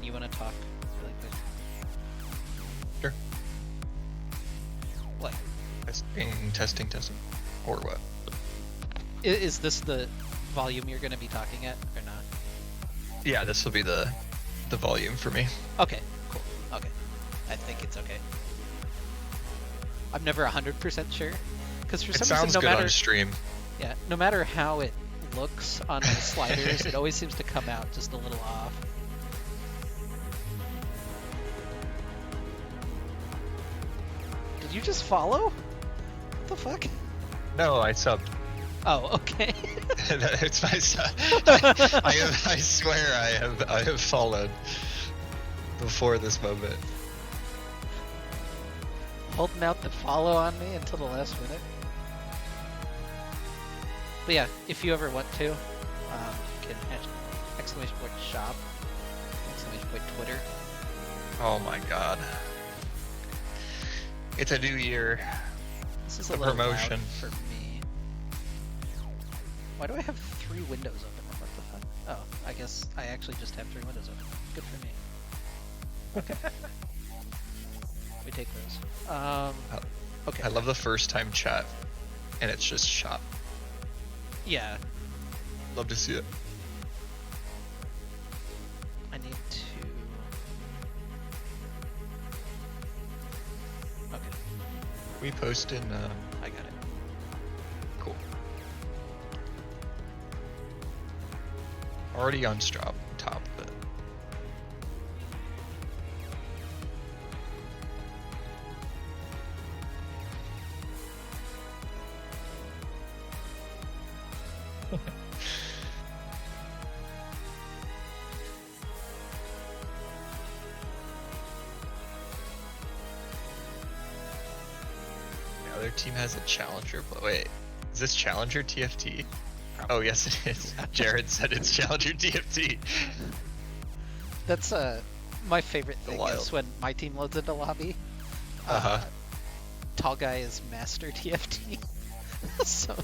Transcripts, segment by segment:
Aaron, you want to talk really quick? Sure. What? Testing. Or what? Is this the volume you're going to be talking at, or not? Yeah, this will be the volume for me. Okay, cool. Okay. I think it's okay. I'm never 100% sure. Because for It some sounds reason, good on stream. Yeah, no matter how it looks on my sliders, it always seems to come out just a little off. Did you just follow? What the fuck? No, I subbed. Oh, okay. It's my sub. I swear I have followed before this moment. Holding out the follow on me until the last minute. But yeah, if you ever want to, you can !shop, !Twitter. Oh my god. It's a new year. This is a The little promotion. loud for me. Why do I have 3 windows open? What the fuck? Oh, I guess I actually just have 3 windows open. Good for me. Okay. We take those. Okay. I love the first time chat, and it's just shop. Yeah. Love to see it. I need to... Okay. We post in. I got it. Cool. Already on top, but. The other team has a challenger, but wait, is this challenger TFT? Oh yes it is. Jared said it's challenger TFT. That's my favorite thing Wild. is when my team loads into lobby. Tall guy is master TFT. So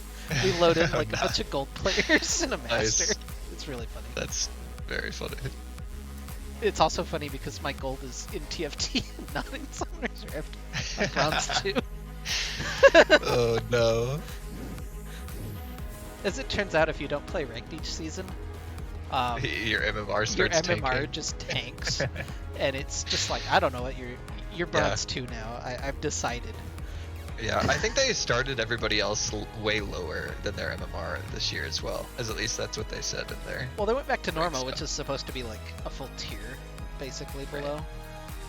we load in like a bunch of gold players and a master. Nice. It's really funny. That's very funny. It's also funny because my gold is in TFT and not in Summoner's Rift. My bronze too. Oh no. As it turns out, if you don't play ranked each season, Your MMR your starts MMR tanking. just tanks, and it's just like I don't know what you're bronze 2 now. I've decided. Yeah, I think they started everybody else way lower than their MMR this year as well. As at least that's what they said in there. Well, they went back to Right, normal, so- which is supposed to be like a full tier, basically Right. below.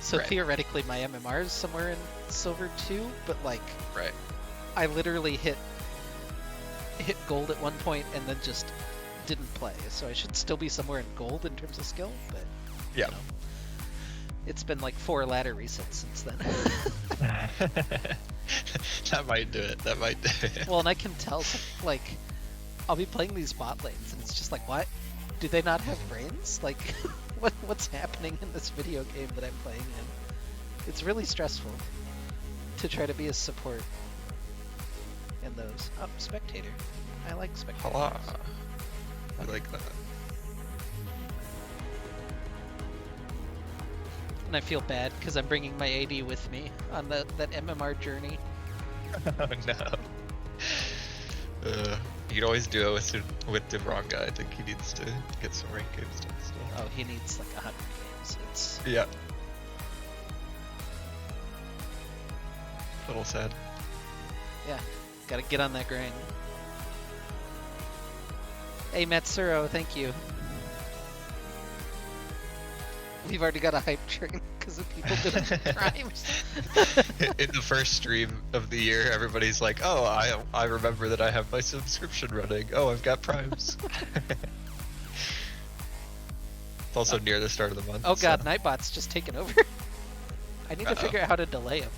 So Right. theoretically, my MMR is somewhere in silver 2, but like Right. I literally hit gold at one point and then just didn't play. So I should still be somewhere in gold in terms of skill, but Yeah. you know, it's been like 4 ladder resets since then. That might do it. That might do it. Well, and I can tell, like, I'll be playing these bot lanes, and it's just like, what? Do they not have brains? Like, what's happening in this video game that I'm playing in? It's really stressful to try to be a support in those. Oh, spectator. I like spectators. Hello. I like that. And I feel bad because I'm bringing my AD with me on that MMR journey. Oh no. You can always do it with the wrong guy. I think he needs to get some rank games done still. Oh, he needs like 100 games. It's Yeah. A little sad. yeah, gotta get on that grind. Hey Matsuro, thank you. We've already got a hype train because of people doing primes. In the first stream of the year, everybody's like, "Oh, I remember that I have my subscription running. Oh, I've got primes." It's also near the start of the month. Oh god, so. Nightbot's just taken over. I need to figure out how to delay him.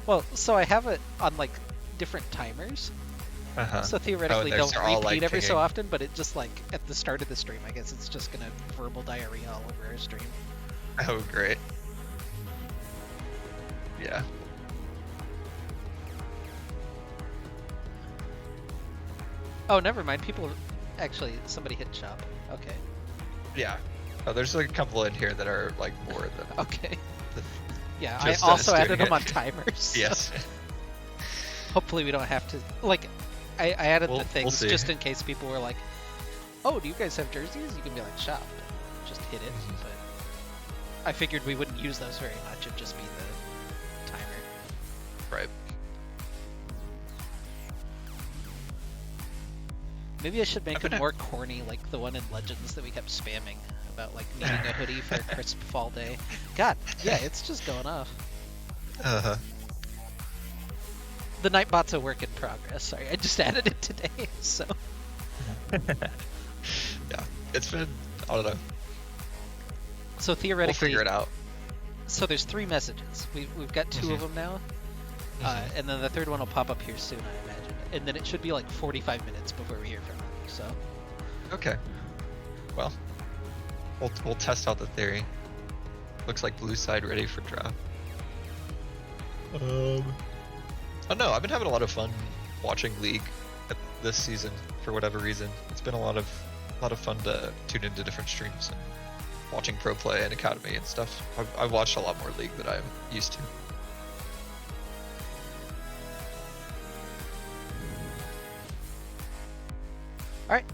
Well, so I have it on like different timers. Uh-huh. So theoretically they're they'll all, repeat like, every so pinging. often, but it just like at the start of the stream, I guess it's just gonna verbal diarrhea all over our stream. Oh, great. Yeah. Oh, never mind. People actually somebody hit shop. Okay. Yeah. Oh, there's like a couple in here that are like more than. Okay. than Yeah, just I also added doing them it. on timers. Yes. Hopefully we don't have to, like, I added We'll the things see. just in case people were like, oh, do you guys have jerseys? You can be like, shop. Just hit it. Mhm. But I figured we wouldn't use those very much. It'd just be the timer. Right. Maybe I should make I've them been- more corny, like the one in Legends that we kept spamming about, like, needing a hoodie for a crisp fall day. God, yeah, it's just going off. Uh-huh. The Nightbot's a work in progress. Sorry, I just added it today, so. Yeah, it's been, I don't know. So We'll theoretically, figure it out. so there's 3 messages. We've got 2 of them now, and then the third one will pop up here soon, I imagine. And then it should be like 45 minutes before we hear from them. So Okay. Well, we'll test out the theory. Looks like blue side ready for draft. Oh no, I've been having a lot of fun watching League this season for whatever reason. It's been a lot of fun to tune into different streams and watching pro play and academy and stuff. I've watched a lot more League than I'm used to. all right,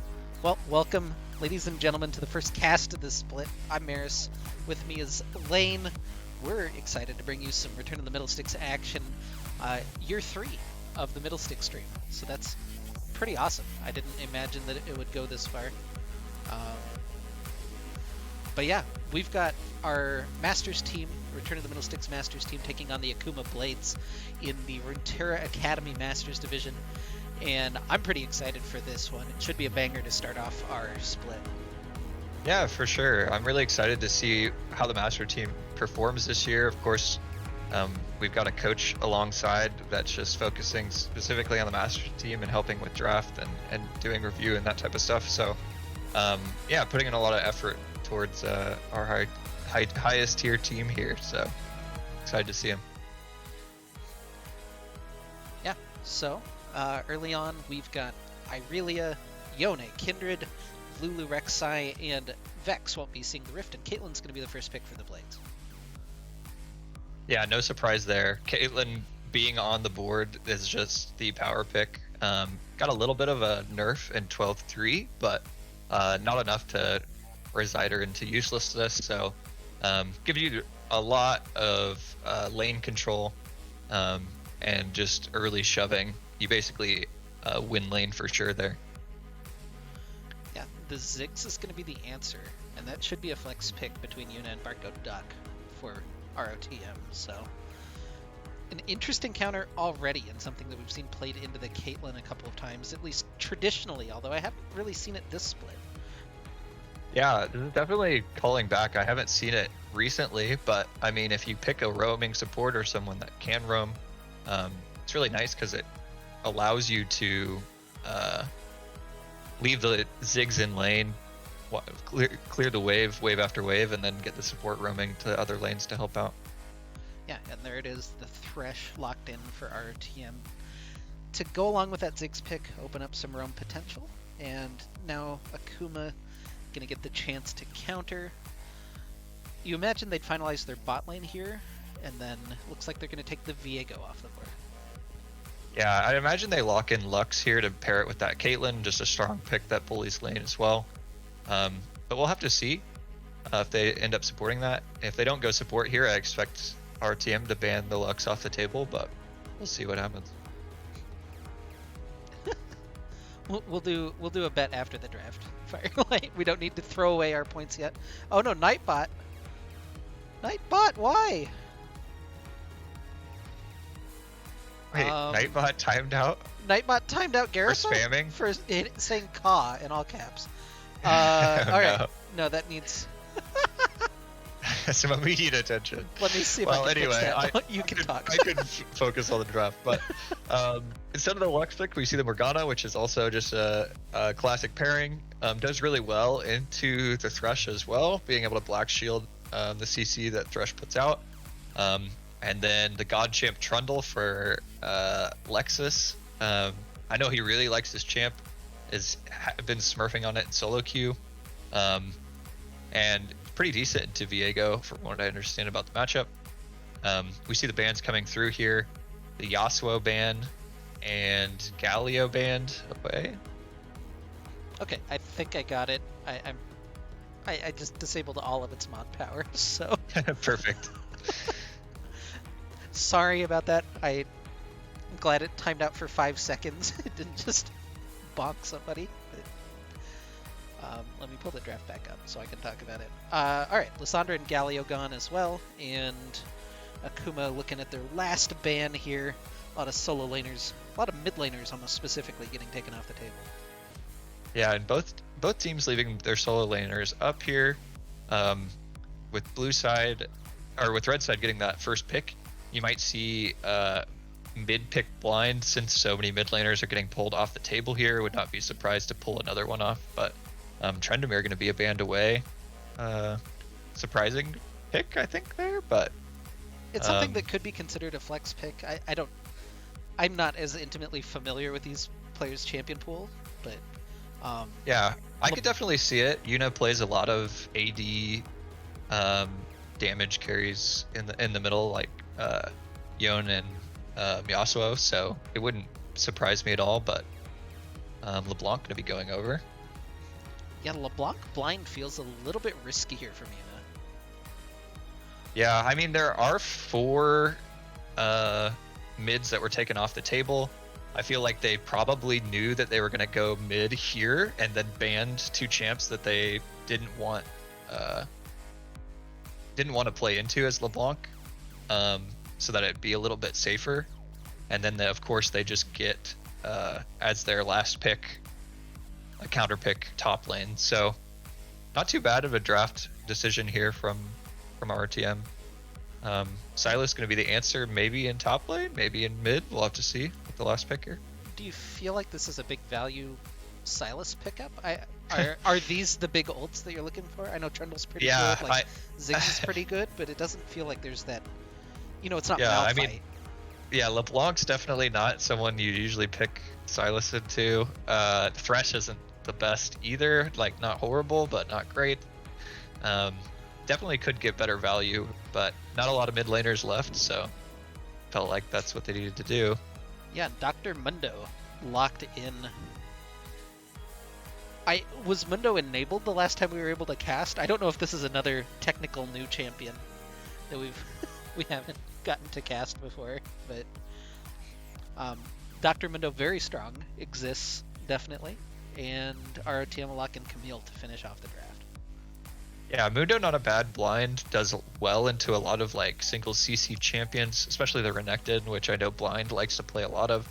well, welcome, ladies and gentlemen, to the first cast of this split. I'm Maris. With me is Lane. We're excited to bring you some Return of the Middlesticks action. Year 3 of the Middlesticks stream, so that's pretty awesome. I didn't imagine that it would go this far. But yeah, we've got our Masters team, Return of the Middlesticks Masters team, taking on the Akuma Blades in the Runeterra Academy Masters Division. And I'm pretty excited for this one. It should be a banger to start off our split. Yeah, for sure. I'm really excited to see how the Master team performs this year. Of course, we've got a coach alongside that's just focusing specifically on the Master team and helping with draft and doing review and that type of stuff. So, yeah, putting in a lot of effort towards our highest tier team here. So, excited to see him. Yeah, so early on, we've got Irelia, Yone, Kindred, Lulu Rek'Sai, and Vex won't be seeing the Rift, and Caitlyn's going to be the first pick for the Blades. Yeah, no surprise there. Caitlyn being on the board is just the power pick. Got a little bit of a nerf in 12-3, but not enough to reside her into uselessness. So give you a lot of lane control and just early shoving. You basically win lane for sure there. Yeah, the Ziggs is going to be the answer, and that should be a flex pick between Yuna and Barco Duck for ROTM. So an interesting counter already, and something that we've seen played into the Caitlyn a couple of times, at least traditionally, although I haven't really seen it this split. Yeah, this is definitely calling back. I haven't seen it recently, but I mean, if you pick a roaming support or someone that can roam, it's really nice because it allows you to leave the Ziggs in lane, clear the wave after wave, and then get the support roaming to other lanes to help out. Yeah, and there it is, the Thresh locked in for ROTM. To go along with that Ziggs pick, open up some roam potential, and now Akuma gonna get the chance to counter. You imagine they'd finalize their bot lane here, and then looks like they're gonna take the Viego off the board. Yeah, I imagine they lock in Lux here to pair it with that Caitlyn, just a strong pick that bullies lane as well. But we'll have to see if they end up supporting that. If they don't go support here, I expect RTM to ban the Lux off the table, but we'll see what happens. We'll do a bet after the draft. Firelight. We don't need to throw away our points yet. Oh no, Nightbot. Nightbot, why? Wait, Nightbot timed out Nightbot timed out for Gareth spamming? for saying "caw" in all caps. All right. No, that needs. Some immediate attention. Let me see if Well, I can anyway, fix that. You can talk. I could focus on the draft, but instead of the Lux pick, we see the Morgana, which is also just a classic pairing. Does really well into the Thresh as well, being able to black shield the CC that Thresh puts out. And then the God Champ Trundle for Lexus. I know he really likes this champ, has been smurfing on it in solo queue. And pretty decent into Viego from what I understand about the matchup. We see the bans coming through here. The Yasuo ban and Galio banned away. Okay, I think I got it. I just disabled all of its mod power, so Perfect. sorry about that. I'm glad it timed out for 5 seconds. It didn't just bonk somebody. Let me pull the draft back up so I can talk about it. All right, Lysandra and Galio gone as well, and Akuma looking at their last ban here. A lot of solo laners, a lot of mid laners almost specifically getting taken off the table. Yeah, and both teams leaving their solo laners up here. With blue side, or with red side getting that first pick, you might see mid pick blind since so many mid laners are getting pulled off the table here. Would not be surprised to pull another one off, but Trendamere going to be a band away. Surprising pick, I think, there, but it's something that could be considered a flex pick. I'm not as intimately familiar with these players' champion pool, but yeah, I could definitely see it. Yuna plays a lot of AD damage carries in the middle, like Yon and Yasuo, so it wouldn't surprise me at all. But LeBlanc going to be going over. Yeah, LeBlanc blind feels a little bit risky here for Yuna. Yeah, I mean, there are 4 mids that were taken off the table. I feel like they probably knew that they were going to go mid here and then banned 2 champs that they didn't want to play into as LeBlanc, so that it'd be a little bit safer. And then of course they just get as their last pick a counter pick top lane. So not too bad of a draft decision here from RTM. Silas going to be the answer, maybe in top lane, maybe in mid. We'll have to see with the last pick here. Do you feel like this is a big value Silas pickup? Are these the big ults that you're looking for? I know Trundle's pretty good, like Ziggs is pretty good, but it doesn't feel like there's that. It's not Malphite. I mean, yeah, LeBlanc's definitely not someone you usually pick Silas into. Thresh isn't the best either, like not horrible, but not great. Definitely could get better value, but not a lot of mid laners left, so felt like that's what they needed to do. Yeah, Dr. Mundo locked in. Was Mundo enabled the last time we were able to cast? I don't know if this is another technical new champion that we haven't gotten to cast before, but Dr. Mundo very strong, exists definitely, and RTM will lock in Camille to finish off the draft. Yeah, Mundo not a bad blind, does well into a lot of like single CC champions, especially the Renekton, which I know Blind likes to play a lot of.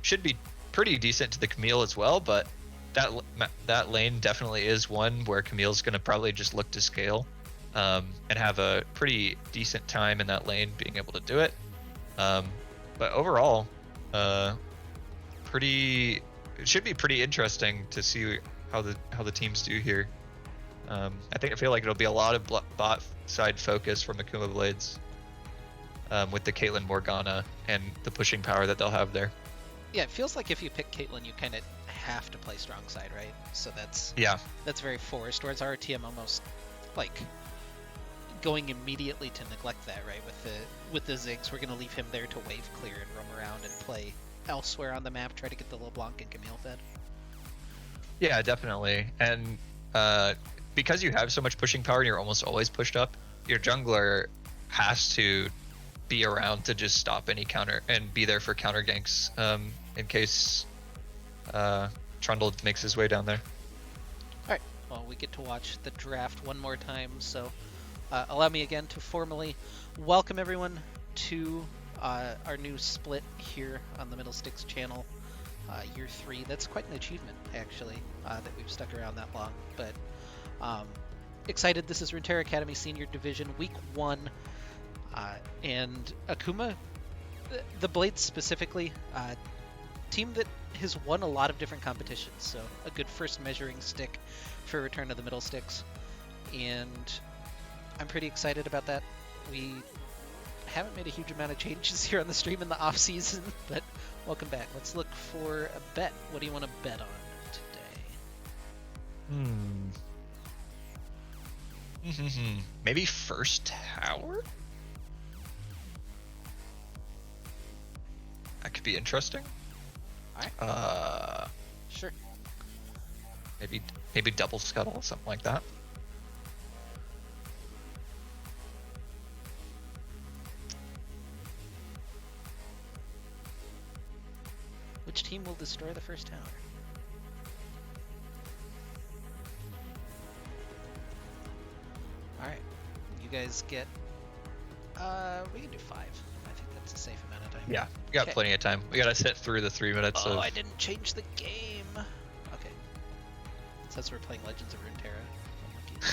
Should be pretty decent to the Camille as well, but that lane definitely is one where Camille's going to probably just look to scale and have a pretty decent time in that lane being able to do it. But overall, it should be pretty interesting to see how the teams do here. I feel like it'll be a lot of bot side focus from Akuma Blades with the Caitlyn Morgana and the pushing power that they'll have there. Yeah, it feels like if you pick Caitlyn, you kind of have to play strong side, right? So that's very forced. Whereas RTM almost like going immediately to neglect that, right? With the Ziggs, we're gonna leave him there to wave clear and roam around and play elsewhere on the map, try to get the LeBlanc and Camille fed. Yeah, definitely. And because you have so much pushing power and you're almost always pushed up, your jungler has to be around to just stop any counter and be there for counter ganks in case Trundle makes his way down there. Alright, well, we get to watch the draft one more time, so allow me again to formally welcome everyone to our new split here on the Middlesticks channel. Year 3, that's quite an achievement, actually, that we've stuck around that long, but excited. This is Runeterra Academy Senior Division, Week 1, and Akuma, the Blades specifically, team that has won a lot of different competitions, so a good first measuring stick for Return to the Middlesticks, and I'm pretty excited about that. We haven't made a huge amount of changes here on the stream in the off season, but welcome back. Let's look for a bet. What do you want to bet on today? Maybe first tower? That could be interesting. Alright. Sure. Maybe double scuttle, something like that. Which team will destroy the first tower? Alright. You guys get... we can do 5. I think that's a safe amount of time. Yeah, we got plenty of time. We gotta sit through the 3 minutes Oh, of... I didn't change the game! Okay. It says we're playing Legends of Runeterra.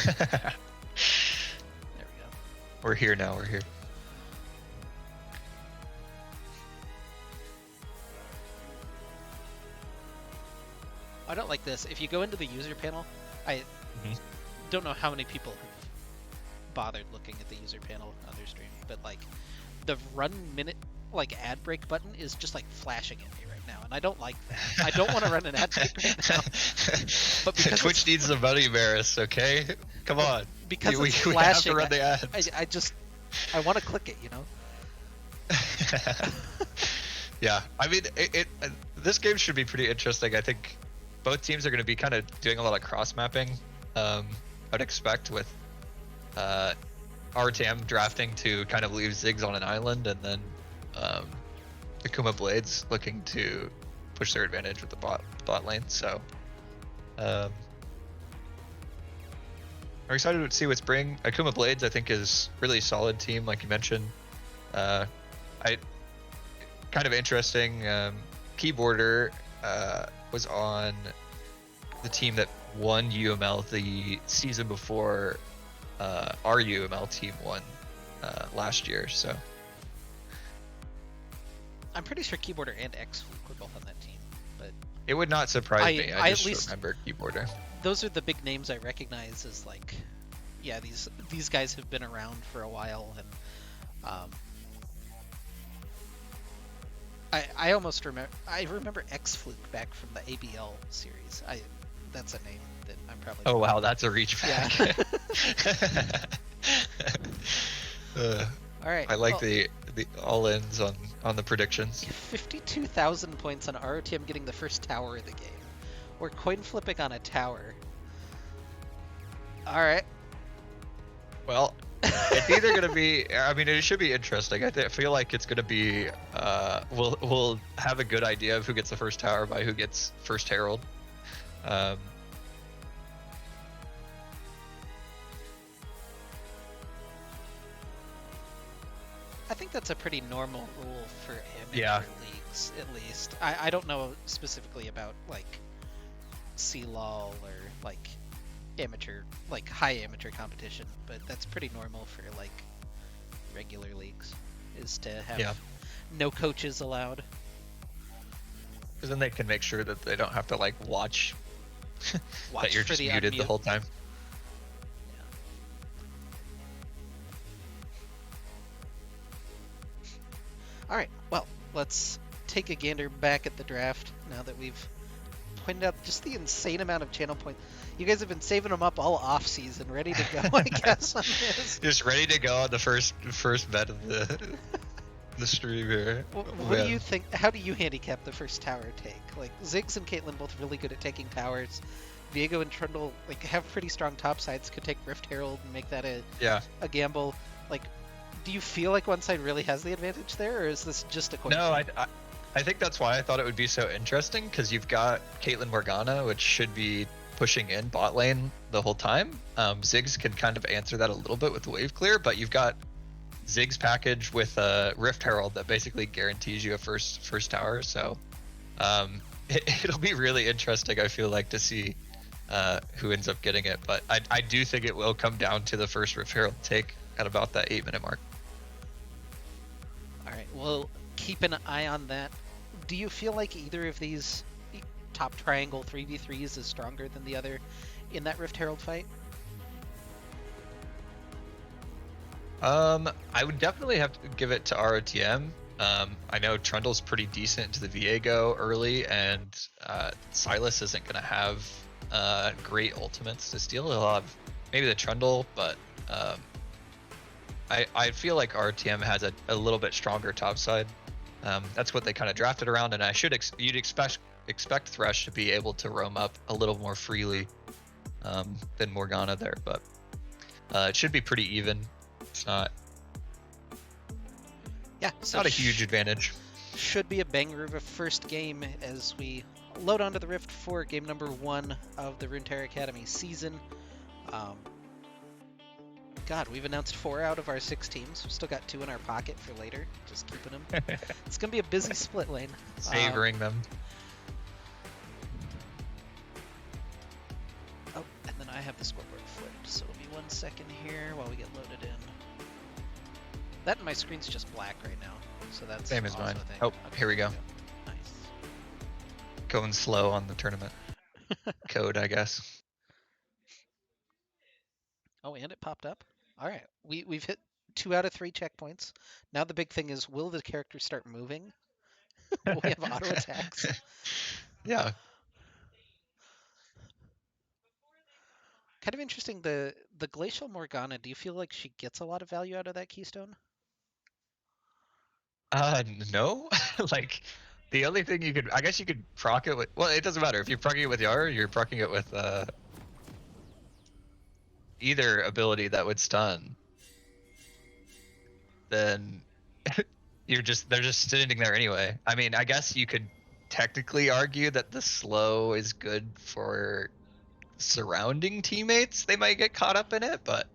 There we go. We're here now, we're here. I don't like this. If you go into the user panel, I don't know how many people have bothered looking at the user panel on their stream, but like the run minute like ad break button is just like flashing at me right now, and I don't like that. I don't want to run an ad break right now. But because Twitch needs a money, Maris, okay? Come on. Because we it's have flashing, to run the ads. I want to click it, you know? Yeah, I mean, this game should be pretty interesting. I think both teams are going to be kind of doing a lot of cross mapping. I'd expect with RTM drafting to kind of leave Ziggs on an island, and then Akuma Blades looking to push their advantage with the bot lane. So I'm excited to see what's bring. Akuma Blades, I think, is really solid team, like you mentioned. Kind of interesting. Keyboarder was on the team that won UML the season before our UML team won last year. So I'm pretty sure Keyboarder and X were both on that team, but it would not surprise me. I just at least remember Keyboarder. Those are the big names I recognize as like, yeah, these guys have been around for a while, and I almost remember X Fluke back from the ABL series. That's a name that I'm probably. Oh wow, that's a reach back. Yeah. All right. I like the all-ins on the predictions. 52,000 points on ROTM getting the first tower of the game. We're coin flipping on a tower. All right. Well, it's either going to be, I mean, it should be interesting. I feel like it's going to be, we'll have a good idea of who gets the first tower by who gets first herald. I think that's a pretty normal rule for amateur leagues, at least. I don't know specifically about like CLOL or like amateur, like high amateur competition, but that's pretty normal for like regular leagues, is to have no coaches allowed. Because then they can make sure that they don't have to like watch that you're just muted the whole time. All right, well, let's take a gander back at the draft now that we've pointed out just the insane amount of channel points. You guys have been saving them up all off season, ready to go, I guess, on this. Just ready to go on the first bet of the stream here. What do you think? How do you handicap the first tower take? Like, Ziggs and Caitlyn both really good at taking towers. Viego and Trundle like have pretty strong top sides, could take Rift Herald and make that a gamble. Like, do you feel like one side really has the advantage there, or is this just a coin? No, I think that's why I thought it would be so interesting, because you've got Caitlyn Morgana, which should be pushing in bot lane the whole time. Ziggs can kind of answer that a little bit with the wave clear, but you've got Ziggs package with a Rift Herald that basically guarantees you a first tower. So it'll be really interesting, I feel like, to see who ends up getting it. But I do think it will come down to the first Rift Herald take at about that 8-minute mark. All right, well, keep an eye on that. Do you feel like either of these top triangle 3v3s is stronger than the other in that Rift Herald fight? I would definitely have to give it to ROTM. I know Trundle's pretty decent to the Viego early, and Silas isn't going to have great ultimates to steal. He'll have maybe the Trundle, but I feel like our TM has a little bit stronger top side. That's what they kind of drafted around, and you'd expect Thresh to be able to roam up a little more freely than Morgana there, but it should be pretty even. It's not Yeah, so not a huge advantage. should be a banger of a first game as we load onto the Rift for game number 1 of the Runeterra Academy season. God, we've announced 4 out of our 6 teams. We've still got 2 in our pocket for later, just keeping them. It's gonna be a busy split lane. Savoring them. Oh, and then I have the scoreboard flipped, so it'll be 1 second here while we get loaded in. That and my screen's just black right now, so that's Same as also mine. a thing. Oh, Okay, here we go. Nice. Going slow on the tournament code, I guess. Oh, and it popped up. All right, we've hit 2 out of 3 checkpoints. Now the big thing is, will the character start moving? Will we have auto attacks? Yeah. Kind of interesting. The Glacial Morgana. Do you feel like she gets a lot of value out of that keystone? No. Like the only thing you could, I guess you could proc it with. Well, it doesn't matter if you're procking it with Yar, you're procking it with either ability that would stun. Then they're just sitting there anyway. I mean, I guess you could technically argue that the slow is good for surrounding teammates. They might get caught up in it, but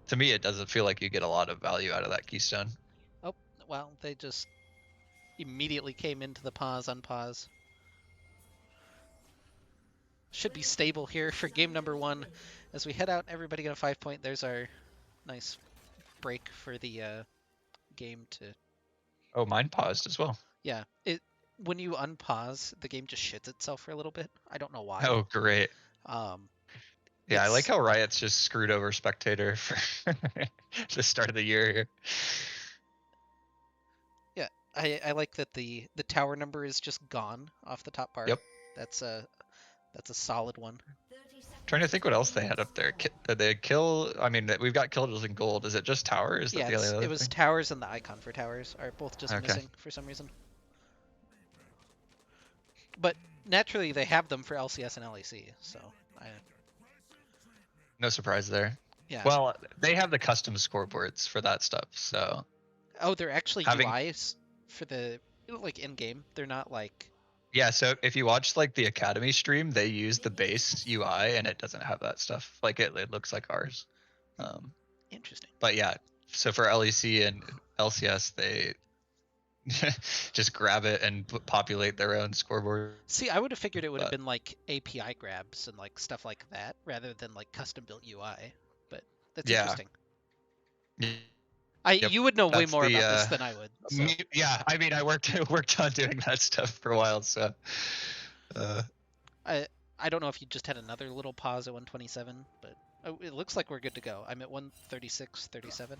to me, it doesn't feel like you get a lot of value out of that keystone. Oh, well, they just immediately came into the pause, unpause. Should be stable here for game number 1. As we head out, everybody get a 5 point. There's our nice break for the game to... Oh, mine paused as well. Yeah, when you unpause, the game just shits itself for a little bit. I don't know why. Oh, great. Yeah, I like how Riot's just screwed over Spectator for the start of the year here. Yeah, I like that the tower number is just gone off the top bar. Yep. That's a solid one. Trying to think what else they had up there. They kill. I mean, we've got kills in gold. Is it just tower? Is that the other it was thing? towers and the icon for towers are both just missing for some reason. But naturally, they have them for LCS and LEC, so no surprise there. Yeah. Well, they have the custom scoreboards for that stuff, so. Oh, they're actually UIs for the in game. They're not like. Yeah, so if you watch like the Academy stream, they use the base UI and it doesn't have that stuff. Like it looks like ours. Interesting. But yeah, so for LEC and LCS, they just grab it and populate their own scoreboard. See, I would have figured it would have been like API grabs and like stuff like that rather than like custom built UI. But that's interesting. You would know way more about this than I would. So. Yeah, I mean, I worked on doing that stuff for a while, so. I don't know if you just had another little pause at 127, but it looks like we're good to go. I'm at 136.37.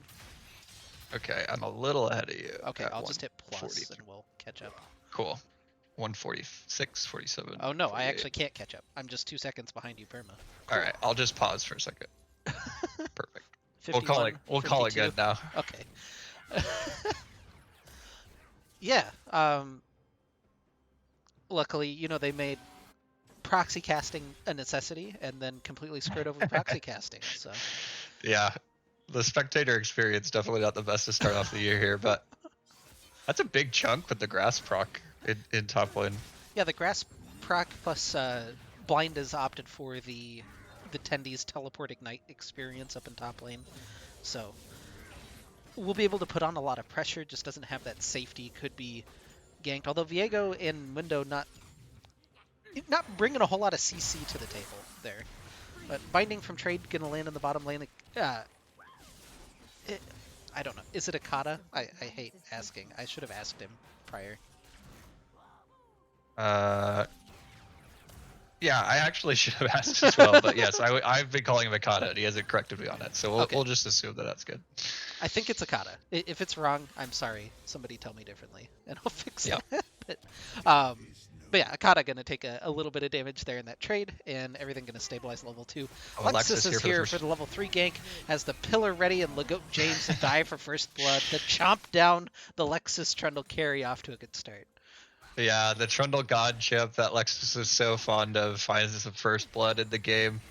Okay, I'm a little ahead of you. Okay, I'll just hit plus and we'll catch up. Cool. 146.47. Oh no, 48. I actually can't catch up. I'm just 2 seconds behind you, perma. Cool. All right, I'll just pause for a second. Perfect. 51, we'll call it good now. Okay. Yeah. Luckily, they made proxy casting a necessity and then completely screwed over proxy casting. So. Yeah, the spectator experience definitely not the best to start off the year here, but that's a big chunk with the grass proc in top lane. Yeah, the grass proc plus blind has opted for the Tendi's teleport ignite experience up in top lane, so we'll be able to put on a lot of pressure. Just doesn't have that safety, could be ganked. Although Viego and Mundo not bringing a whole lot of CC to the table there. But binding from trade gonna land in the bottom lane. I don't know. Is it a kata? I hate asking. I should have asked him prior. Yeah, I actually should have asked as well, but yes, I've been calling him a kata, and he hasn't corrected me on it, so we'll just assume that that's good. I think it's a kata. If it's wrong, I'm sorry. Somebody tell me differently, and I'll fix it. But But yeah, Akata gonna take a little bit of damage there in that trade, and everything gonna stabilize level 2. Oh, Lexus is here for first. the level 3 gank, has the pillar ready, and Legoat James to die for first blood. The chomp down the Lexus Trundle carry off to a good start. Yeah, the Trundle God chip that Lexus is so fond of finds some first blood in the game.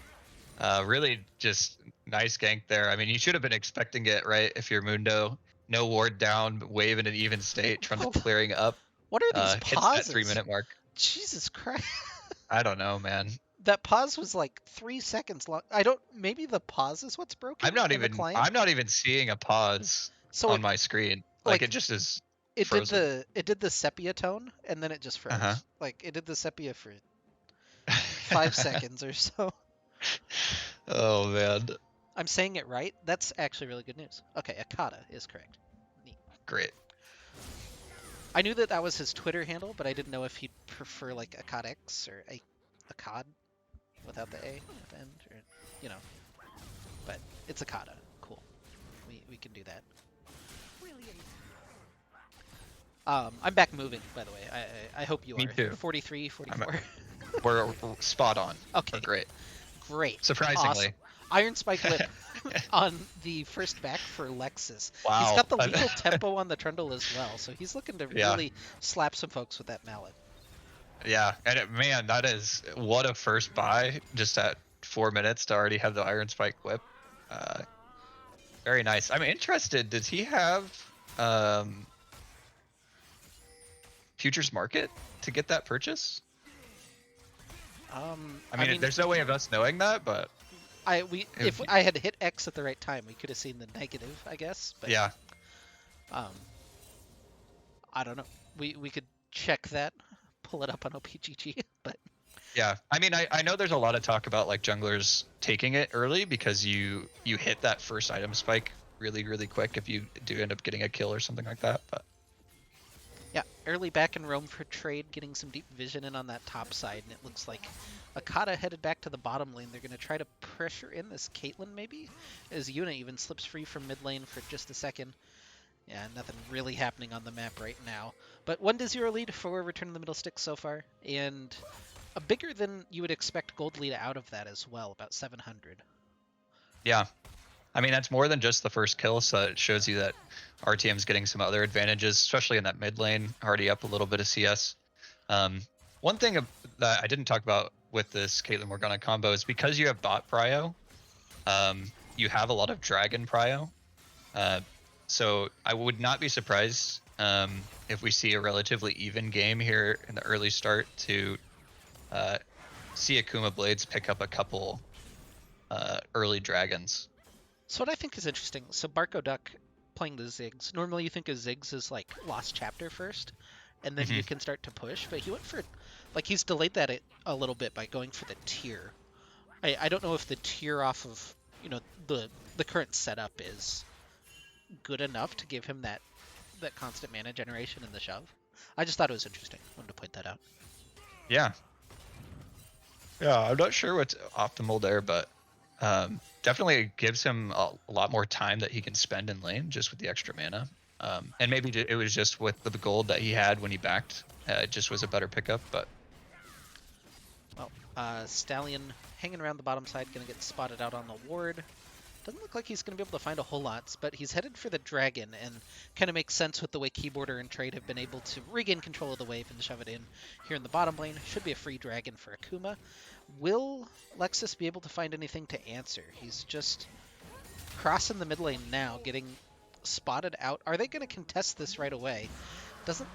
Really just nice gank there. I mean, you should have been expecting it, right? If you're Mundo, no ward down, wave in an even state, Trundle clearing up, What are these hits that pauses? 3-minute mark. Jesus Christ. I don't know, man. That pause was like 3 seconds long. I don't. Maybe the pause is what's broken in the client. I'm not even seeing a pause So on my screen. Like it like just is it did frozen. the sepia tone, and then it just Uh-huh. froze. Like it did the sepia for 5 seconds or so. Oh man. I'm saying it right. That's actually really good news. Okay, Akata is correct. Neat. Great. I knew that was his Twitter handle, but I didn't know if he'd prefer like Akadex or Akad without the A at the end, or you know. But it's Akata. Cool. We can do that. I'm back moving, by the way. I hope you Me are. too. 43, 44. We're spot on. Okay. We're great. Great. Surprisingly. Awesome. Iron Spike Whip on the first back for Lexus. Wow. He's got the lethal tempo on the Trundle as well, so he's looking to Yeah. really slap some folks with that mallet. Yeah, and man, that is what a first buy just at 4 minutes to already have the Iron Spike whip. Very nice. I'm interested. Does he have futures market to get that purchase? I mean, there's no way of us knowing that, but if I had hit X at the right time, we could have seen the negative, I guess. But yeah. I don't know. We could check that, pull it up on OPGG, but Yeah, I mean, I know there's a lot of talk about like junglers taking it early because you hit that first item spike really quick if you do end up getting a kill or something like that. But yeah, early back in Rome for trade, getting some deep vision in on that top side, and it looks like Akata headed back to the bottom lane. They're going to try to pressure in this Caitlyn maybe, as Yuna even slips free from mid lane for just a second. Yeah, nothing really happening on the map right now. But 1-0 lead for Return of the Middlesticks so far, and a bigger than you would expect gold lead out of that as well, about 700. yeah, I mean, that's more than just the first kill, so it shows you that RTM's getting some other advantages, especially in that mid lane, already up a little bit of CS. One thing that I didn't talk about with this Caitlyn Morgana combo is because you have bot prio, you have a lot of dragon prio. So I would not be surprised if we see a relatively even game here in the early start to see Akuma Blades pick up a couple early dragons. So what I think is interesting, so Barco Duck playing the Ziggs. Normally you think of Ziggs as like Lost Chapter first, and then you can start to push, but he went for, like he's delayed that a little bit by going for the tier. I don't know if the tier off of, you know, the current setup is good enough to give him that constant mana generation in the shove. I just thought it was interesting. Wanted to point that out. Yeah. Yeah, I'm not sure what's optimal there, but definitely gives him a lot more time that he can spend in lane just with the extra mana. And maybe it was just with the gold that he had when he backed. It just was a better pickup, but... Well, Stallion hanging around the bottom side, going to get spotted out on the ward. Doesn't look like he's going to be able to find a whole lot, but he's headed for the dragon, and kind of makes sense with the way Keyboarder and Trade have been able to regain control of the wave and shove it in here in the bottom lane. Should be a free dragon for Akuma. Will Lexus be able to find anything to answer? He's just crossing the mid lane now, getting spotted out. Are they going to contest this right away? Doesn't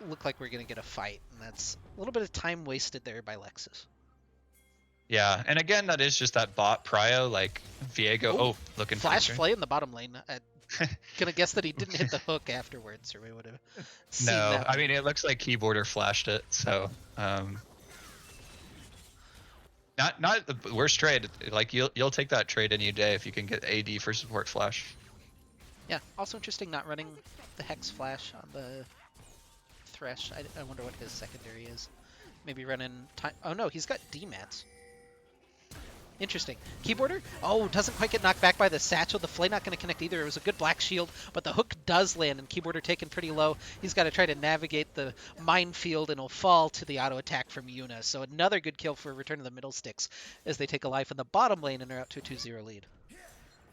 look like we're going to get a fight, and that's a little bit of time wasted there by Lexus. Yeah, and again, that is just that bot prio, like Viego. Looking Flash for play in the bottom lane. Gonna guess that he didn't hit the hook afterwards, or we would have seen No, that. I mean, it looks like Keyboarder flashed it, so not the worst trade. Like you'll take that trade any day if you can get AD for support flash. Yeah. Also interesting, not running the Hex Flash on the Thresh. I wonder what his secondary is. Maybe running time. Oh no, he's got D-mats. Interesting. Keyboarder? Oh, doesn't quite get knocked back by the satchel. The flay not going to connect either. It was a good black shield, but the hook does land, and Keyboarder taken pretty low. He's got to try to navigate the minefield, and he'll fall to the auto attack from Yuna. So another good kill for Return of the Middlesticks as they take a life in the bottom lane and are out to a 2-0 lead.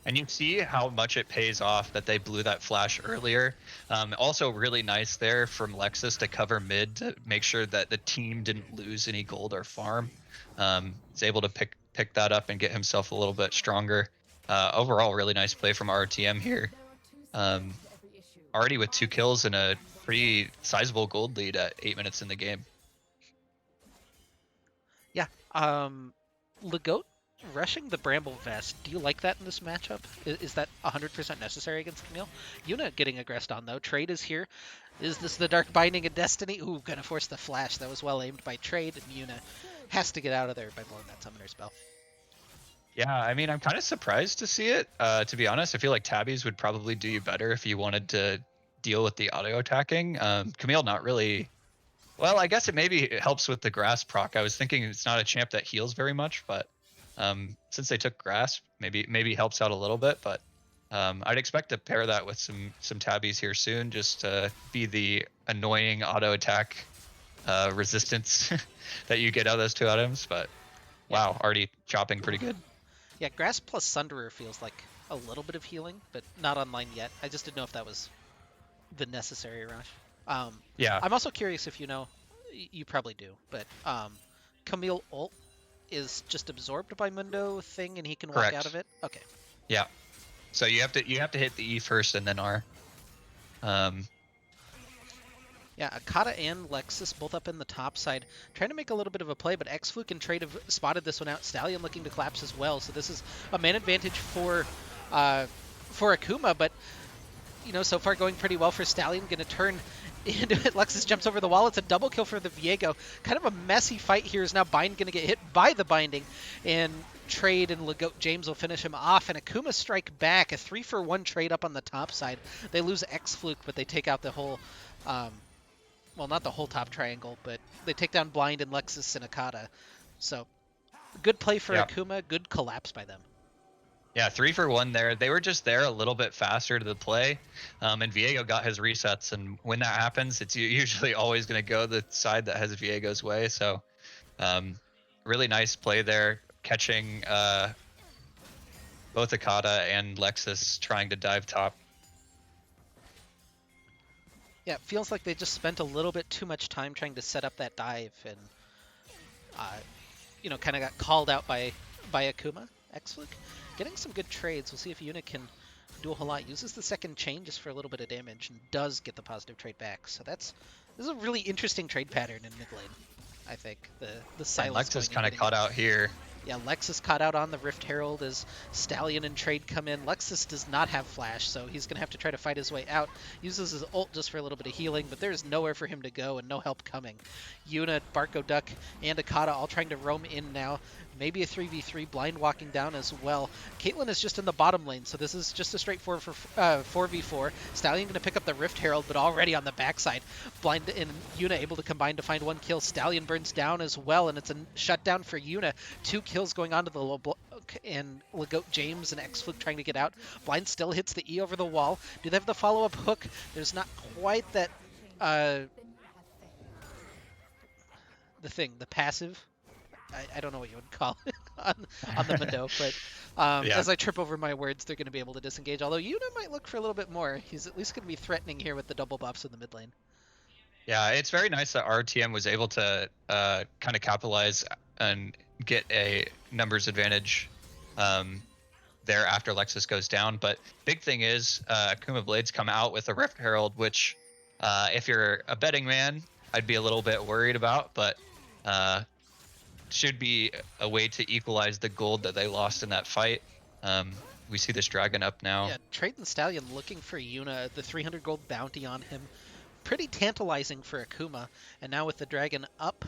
And you see how much it pays off that they blew that flash earlier. Also really nice there from Lexus to cover mid to make sure that the team didn't lose any gold or farm. He's able to pick that up and get himself a little bit stronger. Overall, really nice play from RTM here. Already with 2 kills and a pretty sizable gold lead at 8 minutes in the game. Yeah. Legoat rushing the Bramble Vest. Do you like that in this matchup? Is that 100% necessary against Camille? Yuna getting aggressed on, though. Trade is here. Is this the Dark Binding of Destiny? Ooh, gonna force the flash. That was well aimed by Trade, and Yuna has to get out of there by blowing that summoner spell. Yeah, I mean, I'm kind of surprised to see it. To be honest, I feel like tabbies would probably do you better if you wanted to deal with the auto attacking. Camille, not really. Well, I guess it helps with the grass proc. I was thinking it's not a champ that heals very much, but since they took grass, maybe helps out a little bit. But I'd expect to pair that with some tabbies here soon, just to be the annoying auto attack resistance that you get out of those 2 items. But wow, already chopping pretty good. Yeah, Grass plus Sunderer feels like a little bit of healing, but not online yet. I just didn't know if that was the necessary rush. Yeah. I'm also curious if you know, you probably do, but Camille ult is just absorbed by Mundo thing and he can walk out of it? Okay. Yeah. So you have to hit the E first and then R. Yeah, Akata and Lexus both up in the top side, trying to make a little bit of a play, but Xfluke and Trade have spotted this one out. Stallion looking to collapse as well, so this is a man advantage for Akuma, but you know, so far going pretty well for Stallion. Going to turn into it. Lexus jumps over the wall. It's a double kill for the Viego. Kind of a messy fight here. Is now Bind going to get hit by the Binding, and Trade and Legoat James will finish him off, and Akuma strike back. A 3-for-1 trade up on the top side. They lose Xfluke, but they take out the whole, well, not the whole top triangle, but they take down Blind and Lexus and Akata. So, good play for Akuma. Good collapse by them. Yeah, 3-for-1 there. They were just there a little bit faster to the play, and Viego got his resets. And when that happens, it's usually always going to go the side that has Viego's way. So, really nice play there, catching both Akata and Lexus trying to dive top. Yeah, it feels like they just spent a little bit too much time trying to set up that dive, and you know, kind of got called out by Akuma. Xfluke getting some good trades. We'll see if Yuna can do a whole lot. Uses the second chain just for a little bit of damage and does get the positive trade back. So this is a really interesting trade pattern in mid lane. I think the silence. And Lexus kind of caught out here. Yeah, Lexus caught out on the Rift Herald as Stallion and Trade come in. Lexus does not have flash, so he's going to have to try to fight his way out. Uses his ult just for a little bit of healing, but there's nowhere for him to go and no help coming. Yuna, Barco Duck, and Akata all trying to roam in now. Maybe a 3v3, Blind walking down as well. Caitlyn is just in the bottom lane, so this is just a straightforward 4v4. Stallion going to pick up the Rift Herald, but already on the backside. Blind and Yuna able to combine to find 1 kill. Stallion burns down as well, and it's a shutdown for Yuna. 2 kills going on to the low block, and Legoat James and Xfluke trying to get out. Blind still hits the E over the wall. Do they have the follow-up hook? There's not quite that, the passive. I don't know what you would call it on the Mundo, but as I trip over my words, they're going to be able to disengage. Although Yuna might look for a little bit more. He's at least going to be threatening here with the double buffs in the mid lane. Yeah, it's very nice that RTM was able to kind of capitalize and get a numbers advantage there after Lexus goes down. But big thing is Akuma Blades come out with a Rift Herald, which if you're a betting man, I'd be a little bit worried about, but should be a way to equalize the gold that they lost in that fight. We see this dragon up now. Yeah, Trade and Stallion looking for Yuna, the 300 gold bounty on him. Pretty tantalizing for Akuma. And now with the dragon up,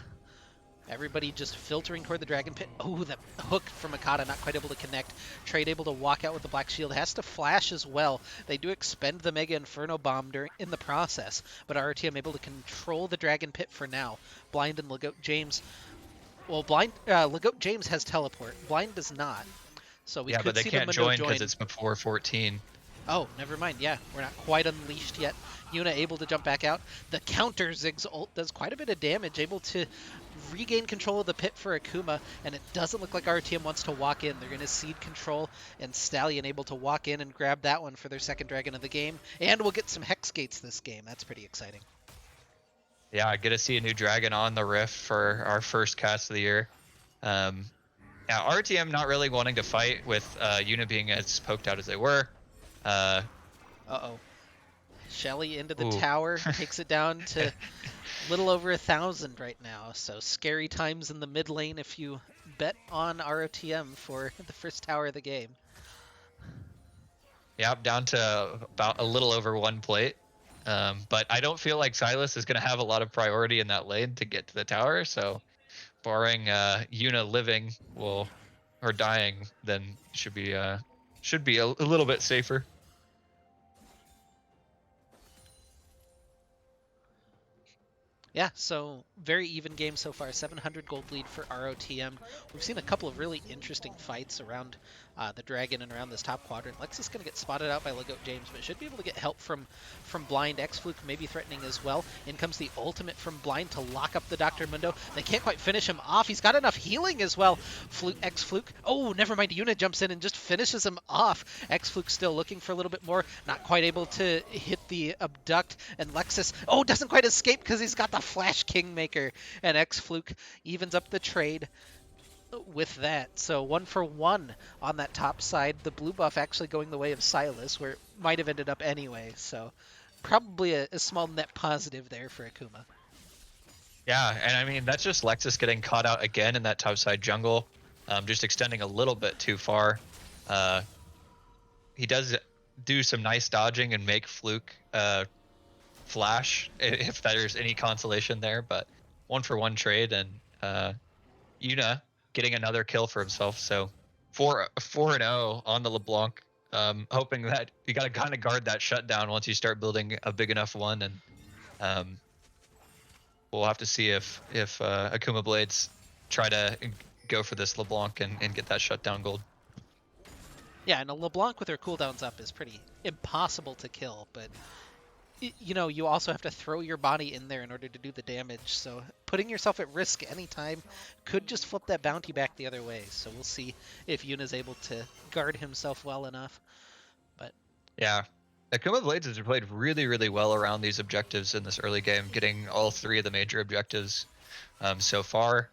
everybody just filtering toward the dragon pit. Oh, the hook from Akata not quite able to connect. Trade able to walk out with the black shield. Has to flash as well. They do expend the Mega Inferno Bomb in the process, but RTM able to control the dragon pit for now. Blind and Legoat James Well, James has teleport. Blind does not. So we Yeah, but could they see the can't Mundo join because join. it's before 14. Oh, never mind. Yeah, we're not quite unleashed yet. Yuna able to jump back out. The counter Ziggs ult does quite a bit of damage, able to regain control of the pit for Akuma, and it doesn't look like RTM wants to walk in. They're going to cede control, and Stallion able to walk in and grab that one for their second dragon of the game. And we'll get some Hex Gates this game. That's pretty exciting. Yeah, I get to see a new dragon on the Rift for our first cast of the year. Um, yeah, RTM not really wanting to fight with Yuna being as poked out as they were. Uh, Uh-oh. Shelly into the ooh. tower, takes it down to little over 1,000 right now. So scary times in the mid lane if you bet on ROTM for the first tower of the game. Yeah, down to about a little over one plate. But I don't feel like Silas is going to have a lot of priority in that lane to get to the tower. So, barring Yuna living, or dying, then should be a little bit safer. Yeah, so very even game so far. 700 gold lead for ROTM. We've seen a couple of really interesting fights around the Dragon and around this top quadrant. Lexus going to get spotted out by Legoat James, but should be able to get help from Blind. X-Fluke maybe threatening as well. In comes the ultimate from Blind to lock up the Dr. Mundo. They can't quite finish him off. He's got enough healing as well. X-Fluke. Oh, never mind. Yuna jumps in and just finishes him off. X-Fluke still looking for a little bit more. Not quite able to hit the abduct. And Lexus, oh, doesn't quite escape because he's got the Flash Kingmaker, and X-Fluke evens up the trade with that. So 1-for-1 on that top side. The blue buff actually going the way of Silas, where it might have ended up anyway. So probably a small net positive there for Akuma. Yeah, and I mean that's just Lexus getting caught out again in that top side jungle, just extending a little bit too far. He does do some nice dodging and make Fluke flash if there's any consolation there, but 1-for-1 trade, and Yuna getting another kill for himself. So 4-0 on the LeBlanc. Hoping that you got to kind of guard that shutdown once you start building a big enough one, and um, we'll have to see if Akuma Blades try to go for this LeBlanc and get that shutdown gold. Yeah, and a LeBlanc with her cooldowns up is pretty impossible to kill, but you know, you also have to throw your body in there in order to do the damage, so putting yourself at risk anytime could just flip that bounty back the other way. So we'll see if Yuna's able to guard himself well enough. But yeah, Akuma Blades has played really, really well around these objectives in this early game, getting all three of the major objectives so far.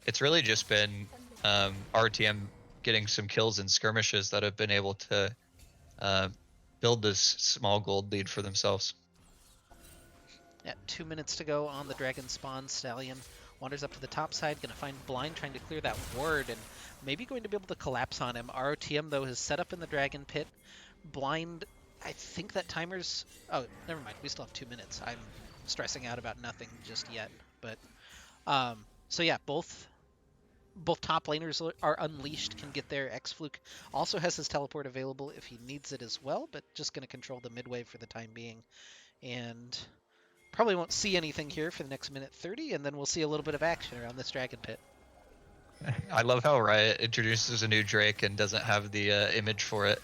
It's really just been RTM getting some kills in skirmishes that have been able to build this small gold lead for themselves. yeah, 2 minutes to go on the dragon spawn. Stallion wanders up to the top side, gonna find Blind trying to clear that ward, and maybe going to be able to collapse on him. ROTM though is set up in the dragon pit. Blind, I think that timer's, oh, never mind, we still have 2 minutes. I'm stressing out about nothing just yet. But so yeah, both top laners are unleashed, can get there. X-Fluke also has his teleport available if he needs it as well, but just going to control the mid wave for the time being. And probably won't see anything here for the next minute 30, and then we'll see a little bit of action around this dragon pit. I love how Riot introduces a new Drake and doesn't have the image for it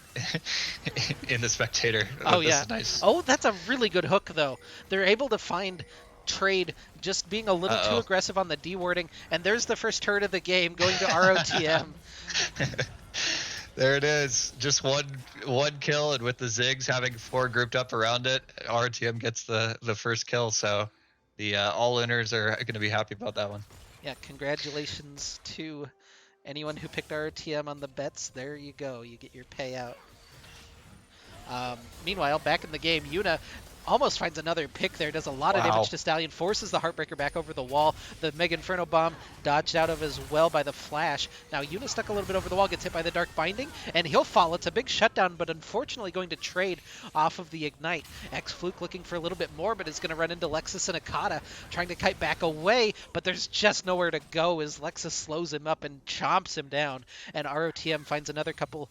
in the spectator. Oh, this yeah. is nice. Oh, that's a really good hook, though. They're able to find trade just being a little too aggressive on the dewarding, and there's the first turret of the game going to ROTM. There it is. Just one kill, and with the Ziggs having 4 grouped up around it, RTM gets the first kill. So the all-inners are going to be happy about that one. Yeah, congratulations to anyone who picked RTM on the bets. There you go. You get your payout. Meanwhile, back in the game, Yuna almost finds another pick there, does a lot of damage to Stallion, forces the Heartbreaker back over the wall. The Mega Inferno Bomb dodged out of as well by the Flash. Now Yuna stuck a little bit over the wall, gets hit by the Dark Binding, and he'll fall. It's a big shutdown, but unfortunately going to trade off of the Ignite. X-Fluke looking for a little bit more, but is going to run into Lexus and Akata, trying to kite back away, but there's just nowhere to go as Lexus slows him up and chomps him down, and ROTM finds another couple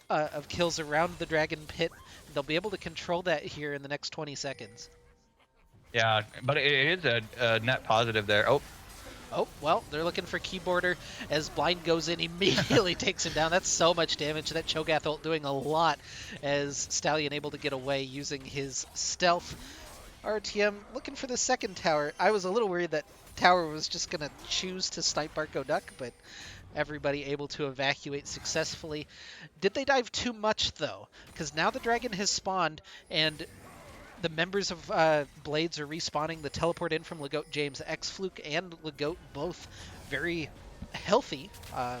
of kills around the Dragon Pit. They'll be able to control that here in the next 20 seconds. Yeah, but it is a net positive there. Oh, Oh, well, they're looking for Keyboarder as Blind goes in, immediately takes him down. That's so much damage. That Cho'Gath ult doing a lot as Stallion able to get away using his stealth. RTM looking for the second tower. I was a little worried that tower was just going to choose to snipe Barco Duck, but everybody able to evacuate successfully. Did they dive too much, though? Because now the dragon has spawned, and the members of Blades are respawning. The teleport in from Legoat James, X-Fluke and Legoat both very healthy. I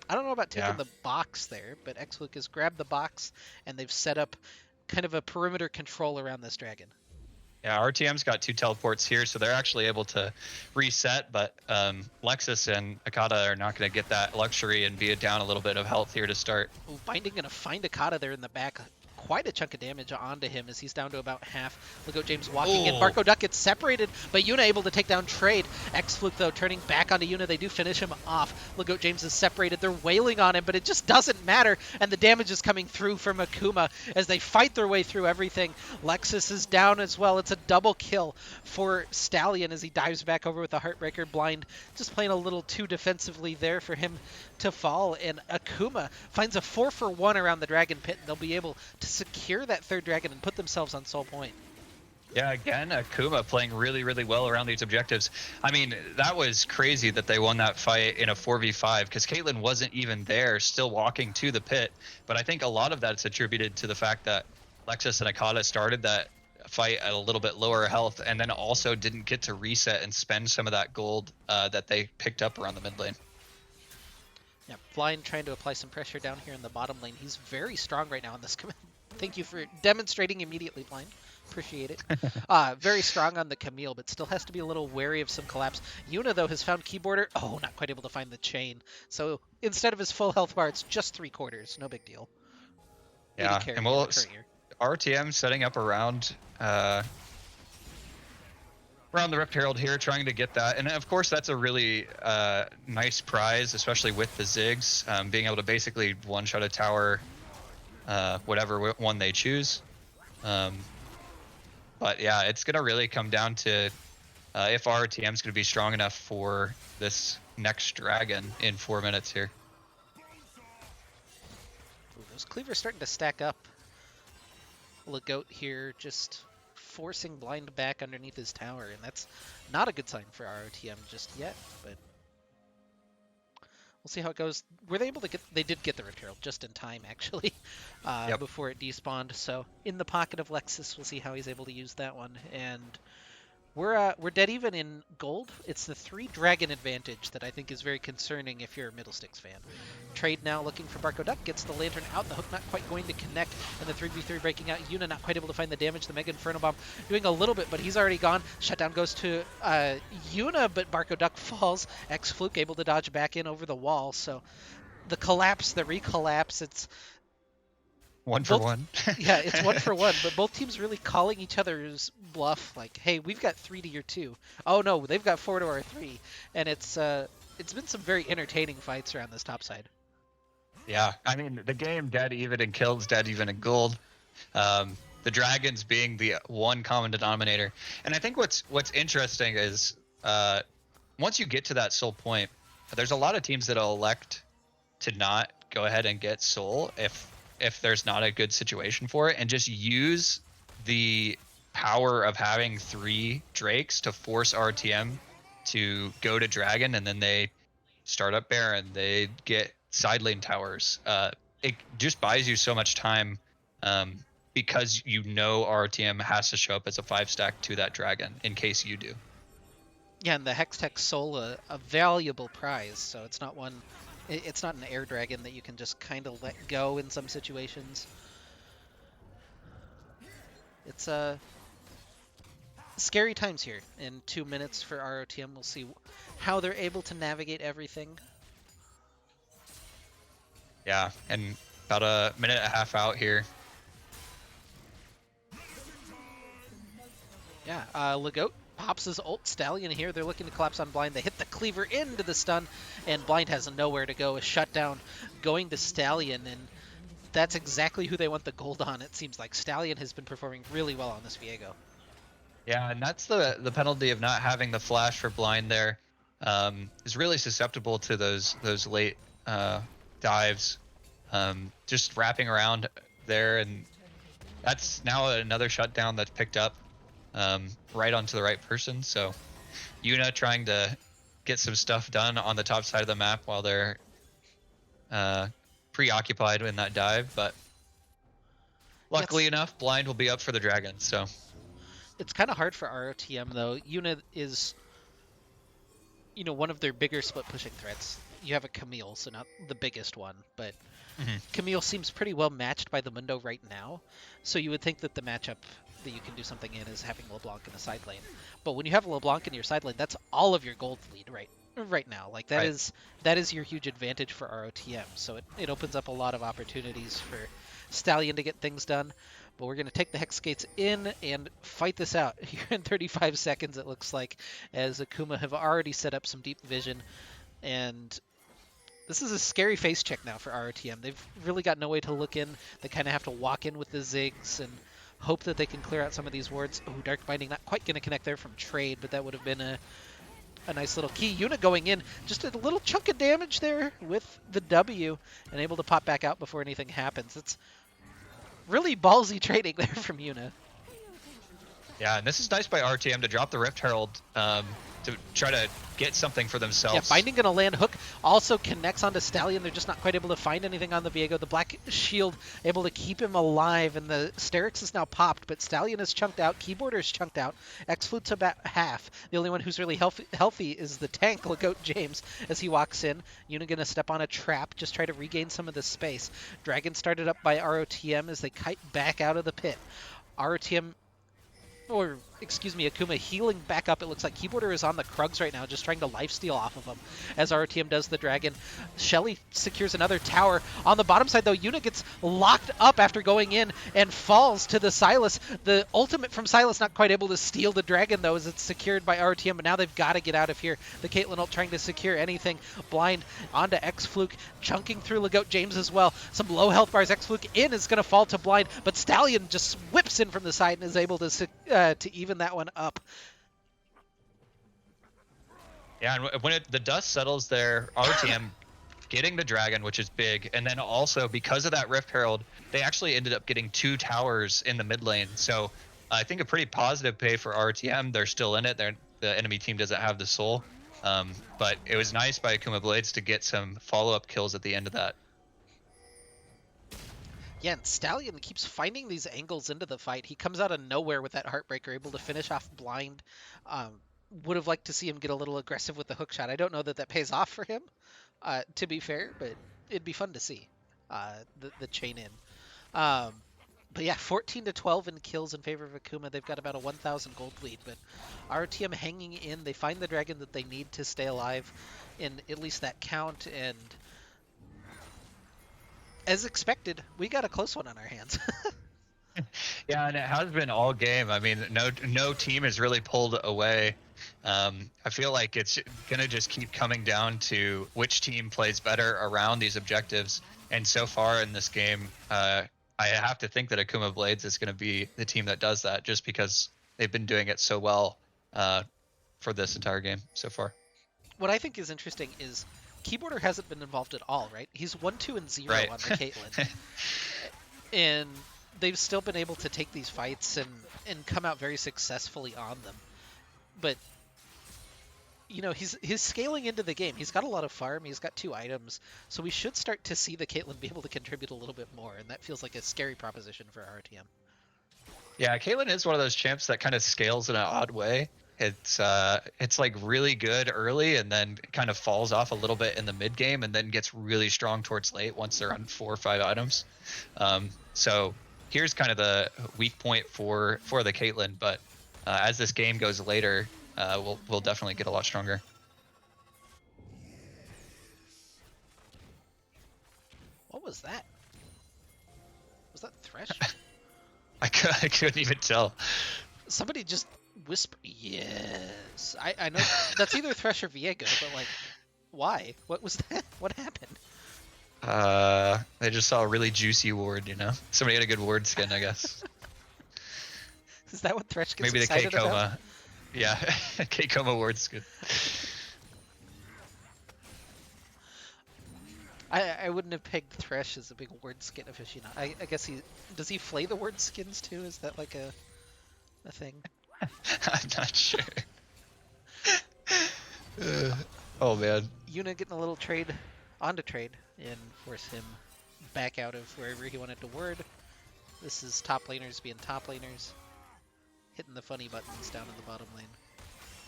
don't know about taking Yeah. the box there, but X-Fluke has grabbed the box, and they've set up kind of a perimeter control around this dragon. Yeah, RTM's got 2 teleports here, so they're actually able to reset, but Lexus and Akata are not going to get that luxury and be down a little bit of health here to start. Ooh, Binding going to find Akata there in the back. Quite a chunk of damage onto him as he's down to about half. Look at James walking in. Barco Duck gets separated, but Yuna able to take down Trade. X-Fluke, though, turning back onto Yuna. They do finish him off. Look at James is separated. They're wailing on him, but it just doesn't matter. And the damage is coming through from Akuma as they fight their way through everything. Lexus is down as well. It's a double kill for Stallion as he dives back over with a Heartbreaker. Blind just playing a little too defensively there for him to fall, and Akuma finds a 4-for-1 around the Dragon Pit, and they'll be able to secure that third dragon and put themselves on Soul Point. Yeah, again, Akuma playing really, really well around these objectives. I mean, that was crazy that they won that fight in a 4v5 because Caitlyn wasn't even there, still walking to the pit. But I think a lot of that's attributed to the fact that Lexus and Akata started that fight at a little bit lower health and then also didn't get to reset and spend some of that gold that they picked up around the mid lane. Yeah, Blind trying to apply some pressure down here in the bottom lane. He's very strong right now in this command. Thank you for demonstrating immediately, Blind. Appreciate it. Very strong on the Camille, but still has to be a little wary of some collapse. Yuna, though, has found Keyboarder. Oh, not quite able to find the chain. So instead of his full health bar, it's just 3/4. No big deal. Yeah, and we'll RTM setting up around the Rift Herald here, trying to get that. And of course, that's a really nice prize, especially with the Ziggs, being able to basically one-shot a tower, whatever one they choose. But yeah, it's going to really come down to if RTM is going to be strong enough for this next dragon in 4 minutes here. Ooh, those cleavers starting to stack up. Legoat here just forcing Blind back underneath his tower, and that's not a good sign for ROTM just yet, but we'll see how it goes. Were they able to get... They did get the Rift Herald just in time, actually, before it despawned. So in the pocket of Lexus, we'll see how he's able to use that one. And we're dead even in gold. It's the 3 dragon advantage that I think is very concerning if you're a Middlesticks fan. Trade now looking for Barco Duck, gets the Lantern out, the hook not quite going to connect, and the 3v3 breaking out. Yuna not quite able to find the damage, the Mega Inferno Bomb doing a little bit, but he's already gone. Shutdown goes to Yuna, but Barco Duck falls. X-Fluke able to dodge back in over the wall, so the collapse, the recollapse, it's... 1 for 1. Yeah, it's 1 for 1, but both teams really calling each other's bluff, like, hey, we've got 3 to your 2. Oh no, they've got 4 to our 3. And it's been some very entertaining fights around this top side. Yeah, I mean, the game dead even in kills, dead even in gold. The dragons being the one common denominator. And I think what's interesting is once you get to that soul point, there's a lot of teams that'll elect to not go ahead and get soul if there's not a good situation for it, and just use the power of having 3 drakes to force RTM to go to dragon, and then they start up Baron, they get side lane towers. It just buys you so much time because you know RTM has to show up as a 5-stack to that dragon in case you do. Yeah, and the Hextech Soul, a valuable prize, so it's not one... It's not an air dragon that you can just kind of let go in some situations. It's scary times here. In 2 minutes for ROTM, we'll see how they're able to navigate everything. Yeah, and about a minute and a half out here. Yeah, Legoat pops his ult. Stallion here. They're looking to collapse on Blind. They hit the cleaver into the stun, and Blind has nowhere to go. A shutdown going to Stallion, and that's exactly who they want the gold on, it seems like. Stallion has been performing really well on this Viego. Yeah, and that's the penalty of not having the flash for blind there. Is really susceptible to those late dives. Just wrapping around there, and that's now another shutdown that's picked up right onto the right person. So Yuna trying to get some stuff done on the top side of the map while they're uh, preoccupied in that dive, but Yeah, luckily enough, blind will be up for the dragon. So it's kind of hard for ROTM though. Yuna is, one of their bigger split pushing threats. You have a Camille, so not the biggest one, but mhm. Camille seems pretty well matched by the Mundo right now. So you would think that the matchup that you can do something in is having LeBlanc in the side lane. But when you have LeBlanc in your side lane, that's all of your gold lead right now. Like Right. that is your huge advantage for ROTM. So it opens up a lot of opportunities for Stallion to get things done. But we're going to take the Hex Gates in and fight this out here in 35 seconds, it looks like, as Akuma have already set up some deep vision. And this is a scary face check now for ROTM. They've really got no way to look in. They kind of have to walk in with the Ziggs and hope that they can clear out some of these wards. Oh, Dark Binding not quite going to connect there from trade, but that would have been a nice little key. Yuna going in, just a little chunk of damage there with the W and able to pop back out before anything happens. It's really ballsy trading there from Yuna. Yeah, and this is nice by RTM to drop the Rift Herald to try to get something for themselves. Yeah, Binding gonna land. Hook also connects onto Stallion. They're just not quite able to find anything on the Viego. The Black Shield able to keep him alive, and the Sterix is now popped, but Stallion is chunked out. Keyboarder is chunked out. X-Flute's about half. The only one who's really healthy is the tank, Lagoat James, as he walks in. Yuna gonna step on a trap, just try to regain some of the space. Dragon started up by ROTM as they kite back out of the pit. ROTM, or excuse me, Akuma healing back up. It looks like Keyboarder is on the Krugs right now, just trying to lifesteal off of him as RTM does the Dragon. Shelly secures another tower. On the bottom side, though, Yuna gets locked up after going in and falls to the Sylas. The ultimate from Sylas not quite able to steal the Dragon, though, as it's secured by RTM, but now they've got to get out of here. The Caitlyn ult trying to secure anything. Blind onto X-Fluke, chunking through Lagoat James as well. Some low health bars. X-Fluke in is going to fall to Blind, but Stallion just whips in from the side and is able to even that one up. Yeah, and when the dust settles there, RTM getting the Dragon, which is big, and then also because of that Rift Herald, they actually ended up getting 2 towers in the mid lane. So I think a pretty positive pay for RTM. They're still in it. The enemy team doesn't have the soul. But it was nice by Akuma Blades to get some follow-up kills at the end of that. Yeah, and Stallion keeps finding these angles into the fight. He comes out of nowhere with that Heartbreaker, able to finish off Blind. Would have liked to see him get a little aggressive with the hook shot. I don't know that that pays off for him, to be fair, but it'd be fun to see the chain in. But yeah, 14 to 12 in kills in favor of Akuma. They've got about a 1,000 gold lead, but RTM hanging in. They find the Dragon that they need to stay alive in at least that count, and as expected, we got a close one on our hands. Yeah, and it has been all game. I mean, no team has really pulled away. I feel like it's gonna just keep coming down to which team plays better around these objectives. And so far in this game, I have to think that Akuma Blades is going to be the team that does that, just because they've been doing it so well for this entire game so far. What I think is interesting is Keyboarder hasn't been involved at all, right? He's 1-2 and 0 Right. on the Caitlyn. And they've still been able to take these fights and come out very successfully on them. But he's scaling into the game. He's got a lot of farm. He's got 2 items, so we should start to see the Caitlyn be able to contribute a little bit more, and that feels like a scary proposition for RTM. Yeah, Caitlyn is one of those champs that kind of scales in an odd way. It's like really good early and then kind of falls off a little bit in the mid game and then gets really strong towards late once they're on 4 or 5 items. So here's kind of the weak point for the Caitlyn, but as this game goes later, we'll definitely get a lot stronger. What was that? Was that Thresh? I couldn't even tell. Somebody just whisper, yes. I know that's either Thresh or Viego, but like, why? What was that? What happened? They just saw a really juicy ward, Somebody had a good ward skin, I guess. Is that what Thresh gets Maybe the excited about? K-Coma. Yeah, K-Coma ward skin. I wouldn't have pegged Thresh as a big word skin aficionado. I guess does he flay the word skins too? Is that like a thing? I'm not sure. Oh man. Yuna getting a little trade onto trade and force him back out of wherever he wanted to word. This is top laners being top laners, hitting the funny buttons down in the bottom lane.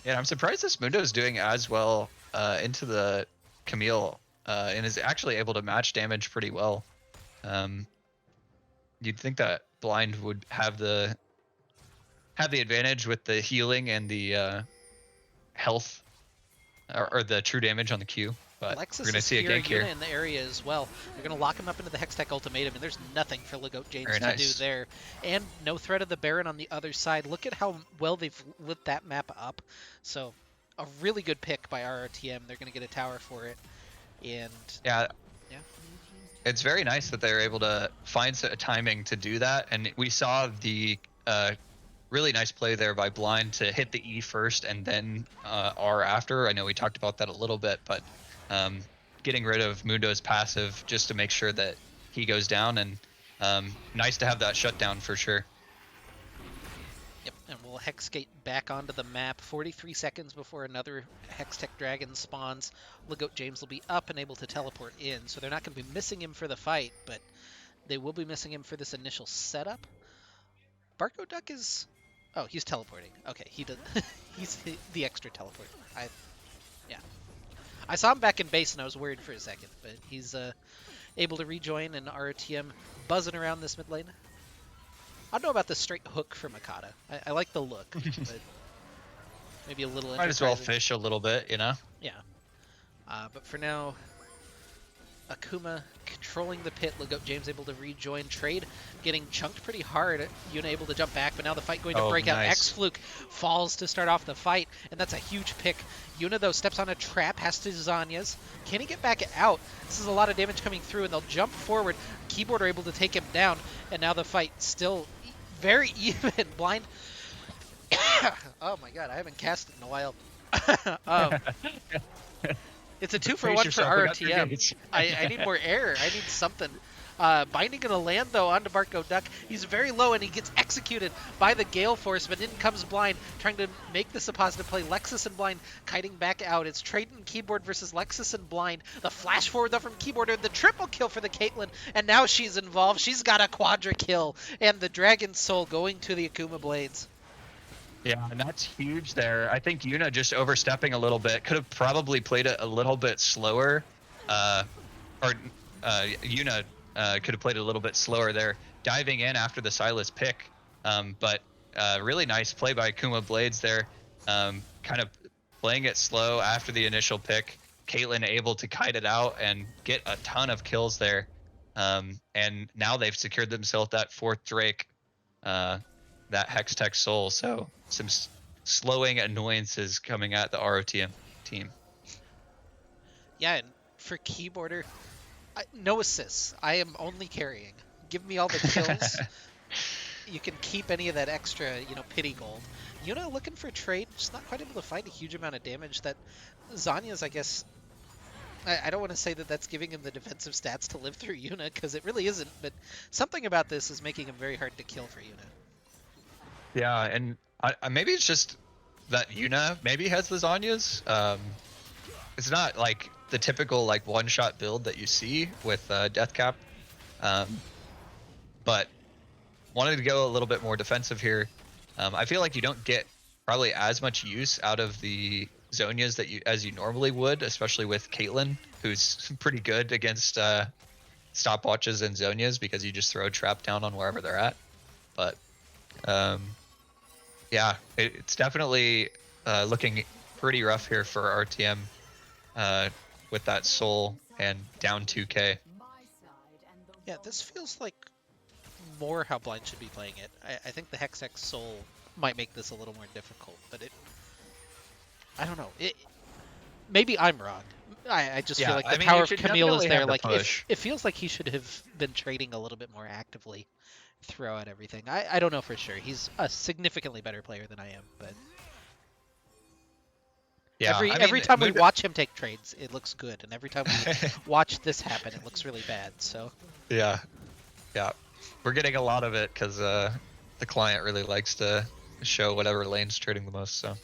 Yeah, I'm surprised this Mundo's doing as well into the Camille and is actually able to match damage pretty well. You'd think that Blind would have the advantage with the healing and the health or the true damage on the Q, but Lexus we're gonna is see a here, gank here. Yuna in the area as well. They're gonna lock him up into the Hextech ultimatum, and there's nothing for Ligote James Very to nice. do there. And no threat of the Baron on the other side. Look at how well they've lit that map up. So a really good pick by RRTM. They're gonna get a tower for it. And Yeah, yeah. it's very nice that they're able to find a timing to do that, and we saw the really nice play there by Blind to hit the E first and then R after. I know we talked about that a little bit, but getting rid of Mundo's passive just to make sure that he goes down, and nice to have that shutdown for sure. Yep, and we'll Hexgate back onto the map 43 seconds before another Hextech Dragon spawns. Ligote James will be up and able to teleport in, so they're not going to be missing him for the fight, but they will be missing him for this initial setup. Barco Duck is... Oh, he's teleporting. Okay, he does. He's the extra teleport. Yeah. I saw him back in base and I was worried for a second, but he's able to rejoin, and RTM buzzing around this mid lane. I don't know about the straight hook for Makata. I like the look, but maybe a little Might as well enterprising. fish a little bit, you know? Yeah. But for now, Akuma controlling the pit. Ligote James able to rejoin. Trade getting chunked pretty hard. Yuna able to jump back, but now the fight going to break out. Nice. X-Fluke falls to start off the fight, and that's a huge pick. Yuna, though, steps on a trap, has to Zanya's. Can he get back out? This is a lot of damage coming through, and they'll jump forward. Keyboard are able to take him down, and now the fight still very even. Blind. Oh my god, I haven't cast it in a while. It's a 2-for-1 for RTM. I need more air. I need something. Binding gonna land though onto Barco Duck. He's very low and he gets executed by the Gale Force, but in comes Blind trying to make this a positive play. Lexus and Blind kiting back out. It's Trade and Keyboard versus Lexus and Blind. The flash forward though from Keyboard, the triple kill for the Caitlyn, and now she's involved. She's got a quadra kill, and the Dragon Soul going to the Akuma Blades. Yeah, and that's huge there. I think Yuna just overstepping a little bit. Could have probably played it a little bit slower. Yuna could have played it a little bit slower there, diving in after the Silas pick. But really nice play by Akuma Blades there. Kind of playing it slow after the initial pick. Caitlyn able to kite it out and get a ton of kills there. And now they've secured themselves that fourth Drake. That Hextech Soul, so some slowing annoyances coming at the ROTM team. Yeah, and for Keyboarder, no assists. I am only carrying. Give me all the kills. You can keep any of that extra, pity gold. Yuna looking for trade, just not quite able to find a huge amount of damage. That Zanya's, I guess, I don't want to say that that's giving him the defensive stats to live through Yuna, because it really isn't, but something about this is making him very hard to kill for Yuna. Yeah, and maybe it's just that Yuna maybe has lasagnas. It's not like the typical like one-shot build that you see with Deathcap, but wanted to go a little bit more defensive here. I feel like you don't get probably as much use out of the Zonias as you normally would, especially with Caitlyn, who's pretty good against stopwatches and Zonias because you just throw a trap down on wherever they're at. But yeah, it's definitely looking pretty rough here for RTM with that Soul and down 2k. Yeah, this feels like more how Blind should be playing it. I think the Hextech Soul might make this a little more difficult, but I don't know. Maybe I'm wrong. I just feel like the power of Camille is there. Like it feels like he should have been trading a little bit more actively throw out everything. I don't know for sure. He's a significantly better player than I am, but Yeah, I every mean, time we Mundo, watch him take trades, it looks good, and every time we watch this happen, it looks really bad. So yeah, yeah, we're getting a lot of it because the client really likes to show whatever lane's trading the most. So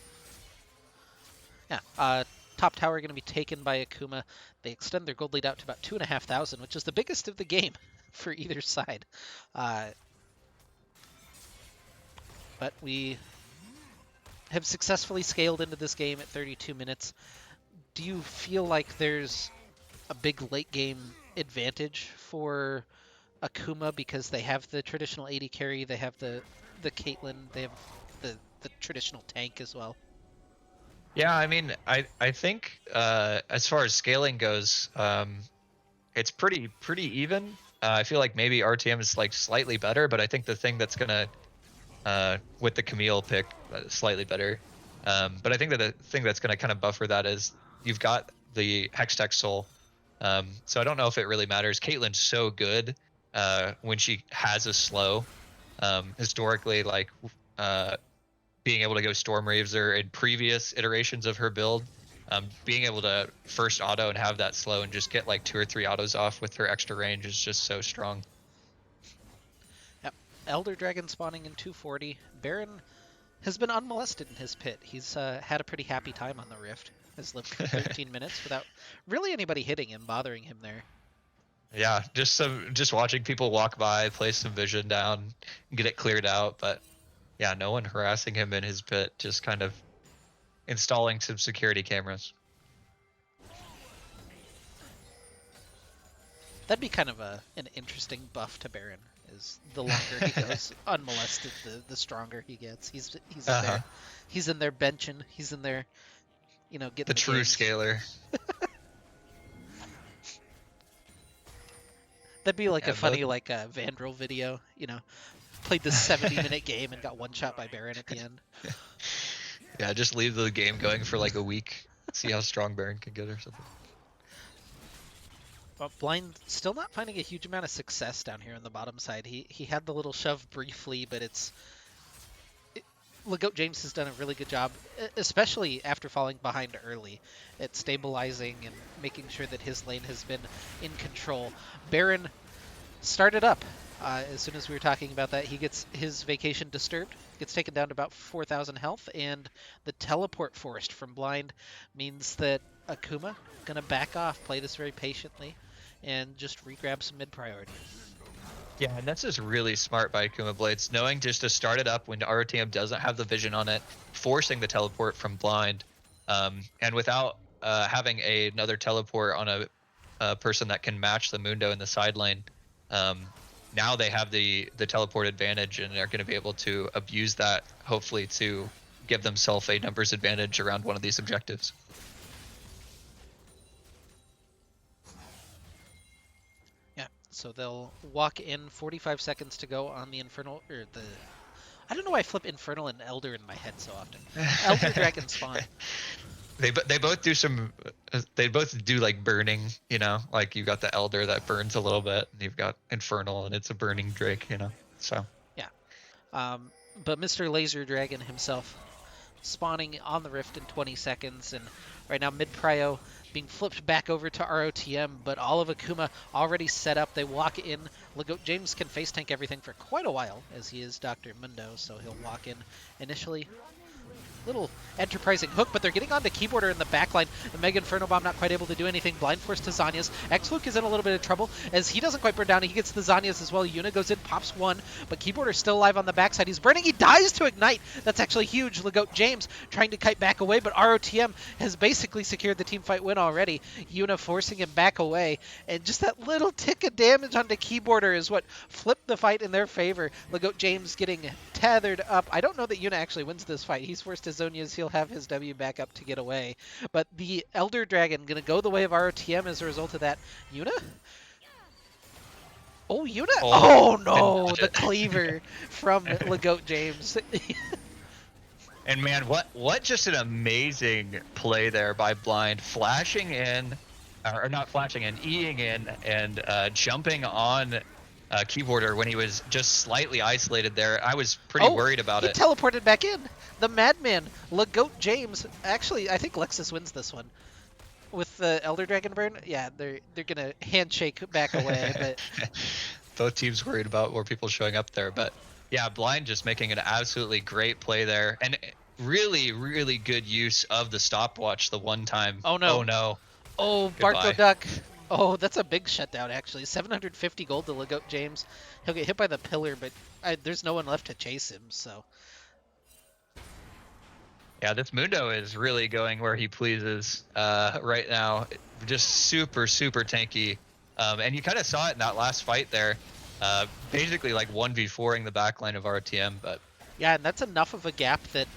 yeah, top tower going to be taken by Akuma. They extend their gold lead out to about 2,500, which is the biggest of the game for either side. But we have successfully scaled into this game at 32 minutes. Do you feel like there's a big late game advantage for Akuma because they have the traditional AD carry, they have the Caitlyn, they have the traditional tank as well? yeah, I mean, I think as far as scaling goes, it's pretty even. I feel like maybe RTM is like slightly better, but I think the thing that's gonna with the Camille pick slightly better. But I think that the thing that's gonna kind of buffer that is you've got the Hextech Soul. So I don't know if it really matters. Caitlyn's so good when she has a slow. Historically, like being able to go Storm Reaves or in previous iterations of her build, being able to first auto and have that slow and just get like 2 or 3 autos off with her extra range is just so strong. Yep. Elder Dragon spawning in 240. Baron has been unmolested in his pit. He's had a pretty happy time on the Rift. Has lived for 13 minutes without really anybody hitting him, bothering him there. Yeah, just watching people walk by, place some vision down, get it cleared out, but yeah, no one harassing him in his pit, just kind of installing some security cameras. That'd be kind of an interesting buff to Baron. Is the longer he goes unmolested, the stronger he gets. He's in there, he's in there benching. He's in there, getting The the true games. scaler. That'd be like Yeah, a funny like Vandrel video. Played this 70-minute game and got one shot by Baron at the end. yeah, just leave the game going for like a week. See how strong Baron can get or something. Well, Blind still not finding a huge amount of success down here on the bottom side. He had the little shove briefly, but Legoat James has done a really good job, especially after falling behind early, at stabilizing and making sure that his lane has been in control. Baron started up. As soon as we were talking about that, he gets his vacation disturbed, gets taken down to about 4,000 health, and the teleport forced from Blind means that Akuma gonna back off, play this very patiently, and just re-grab some mid priority. Yeah, and that's just really smart by Akuma Blades, knowing just to start it up when RTM doesn't have the vision on it, forcing the teleport from blind, and without having another teleport on a person that can match the Mundo in the side lane. Now they have the teleport advantage, and they're going to be able to abuse that, hopefully, to give themselves a numbers advantage around one of these objectives. So they'll walk in 45 seconds to go on the Infernal, or the... I don't know why I flip Infernal and Elder in my head so often. Elder Dragon spawn. They both do some, they both do like burning, like you got the Elder that burns a little bit, and you've got Infernal and it's a burning Drake, so. Yeah. But Mr. Laser Dragon himself spawning on the Rift in 20 seconds, and right now mid-prio being flipped back over to ROTM, but all of Akuma already set up. They walk in. Legoat James can face tank everything for quite a while, as he is Dr. Mundo, so he'll walk in initially. Little enterprising hook, but they're getting onto Keyboarder in the backline. The Mega Inferno Bomb not quite able to do anything. Blind Force to Zanya's. X-Luke is in a little bit of trouble as he doesn't quite burn down. He gets the Zanya's as well. Yuna goes in, pops one, but Keyboarder's still alive on the backside. He's burning. He dies to Ignite. That's actually huge. Legoat James trying to kite back away, but ROTM has basically secured the team fight win already. Yuna forcing him back away, and just that little tick of damage onto Keyboarder is what flipped the fight in their favor. Legoat James getting tethered up. I don't know that Yuna actually wins this fight. He's forced to Zonia's. He'll have his W back up to get away. But the Elder Dragon going to go the way of ROTM as a result of that. Yuna? Oh, Yuna? Oh, no! The cleaver from Legoat James. And man, what just an amazing play there by Blind, flashing in, or not flashing in, Eing in, and jumping on keyboarder when he was just slightly isolated there. I was pretty Oh, worried about he it. teleported back in. The madman, Legoat James. Actually, I think Lexus wins this one. With the Elder Dragon burn, yeah, they're gonna handshake back away, but Both teams worried about more people showing up there, but yeah, Blind just making an absolutely great play there, and really, really good use of the stopwatch. The one time, oh no. oh no, Oh, Barco goodbye. Duck. Oh, that's a big shutdown, actually. 750 gold to Legoat James. He'll get hit by the pillar, but there's no one left to chase him, so. Yeah, this Mundo is really going where he pleases right now. Just super, super tanky. And you kind of saw it in that last fight there. Basically like 1v4ing the backline of RTM, but Yeah, and that's enough of a gap that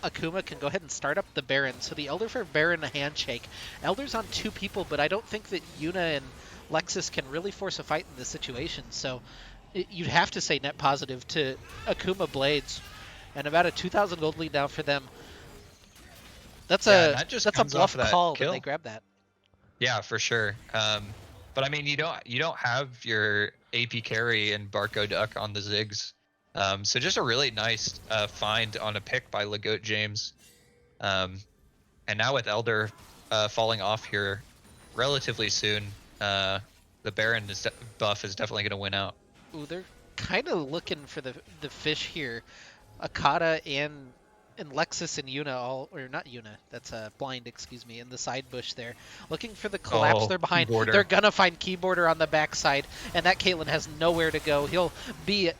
Akuma can go ahead and start up the Baron. So the Elder for Baron a handshake. Elder's on 2 people, but I don't think that Yuna and Lexus can really force a fight in this situation. So you'd have to say net positive to Akuma Blades. And about a 2,000 gold lead now for them. That's yeah, and a that just that's a comes off bluff of that call that they kill. grab that. Yeah, for sure. But I mean, you don't have your AP carry and Barco Duck on the Ziggs. So just a really nice find on a pick by Legoat James. Um, and now with Elder falling off here relatively soon, the Baron buff is definitely going to win out. Ooh, they're kind of looking for the fish here. Akata and Lexus and Yuna all, or not Yuna, that's Blind, excuse me, in the side bush there. Looking for the collapse Oh, they're behind. They're keyboarder. going to find Keyboarder on the backside, and that Caitlyn has nowhere to go. He'll be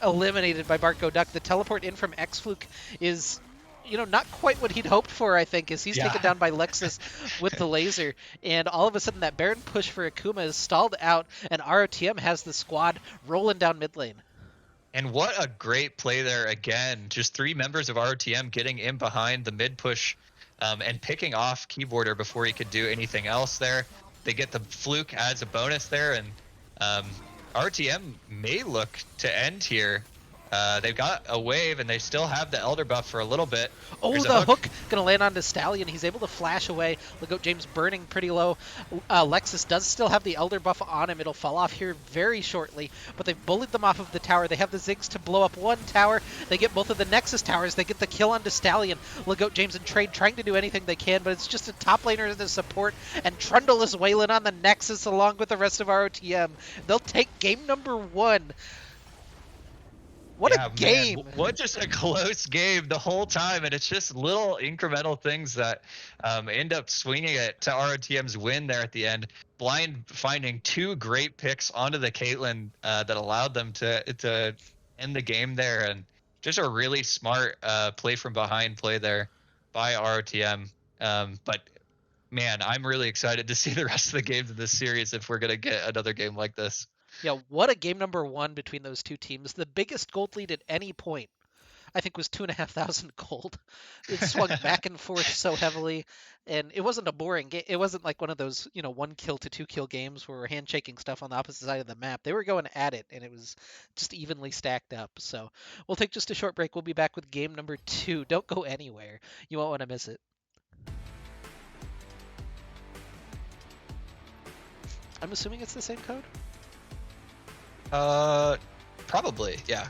eliminated by Barco Duck. The teleport in from X-Fluke is, not quite what he'd hoped for, I think, as he's Yeah. taken down by Lexus with the laser. And all of a sudden, that Baron push for Akuma is stalled out, and ROTM has the squad rolling down mid lane. And what a great play there again. Just 3 members of RTM getting in behind the mid push and picking off Keyboarder before he could do anything else there. They get the fluke as a bonus there, and RTM may look to end here. They've got a wave, and they still have the Elder buff for a little bit. Oh, There's a the hook. hook going to land on the Stallion. He's able to flash away. Legoat James burning pretty low. Lexus does still have the Elder buff on him. It'll fall off here very shortly, but they've bullied them off of the tower. They have the Ziggs to blow up one tower. They get both of the Nexus towers. They get the kill onto Stallion. Legoat James and Trade trying to do anything they can, but it's just a top laner as the support, and Trundle is wailing on the Nexus along with the rest of ROTM. They'll take game number 1. What Yeah, a game! man, what just a close game the whole time, and it's just little incremental things that end up swinging it to ROTM's win there at the end. Blind finding 2 great picks onto the Caitlyn that allowed them to end the game there, and just a really smart play from behind play there by ROTM. But man, I'm really excited to see the rest of the games of this series if we're gonna get another game like this. Yeah, what a game number 1 between those 2 teams. The biggest gold lead at any point, I think, was 2,500 gold. It swung back and forth so heavily, and it wasn't a boring game. It wasn't like one of those, 1 kill to 2 kill games where we're handshaking stuff on the opposite side of the map. They were going at it, and it was just evenly stacked up. So we'll take just a short break. We'll be back with game number 2. Don't go anywhere. You won't want to miss it. I'm assuming it's the same code? Probably, yeah.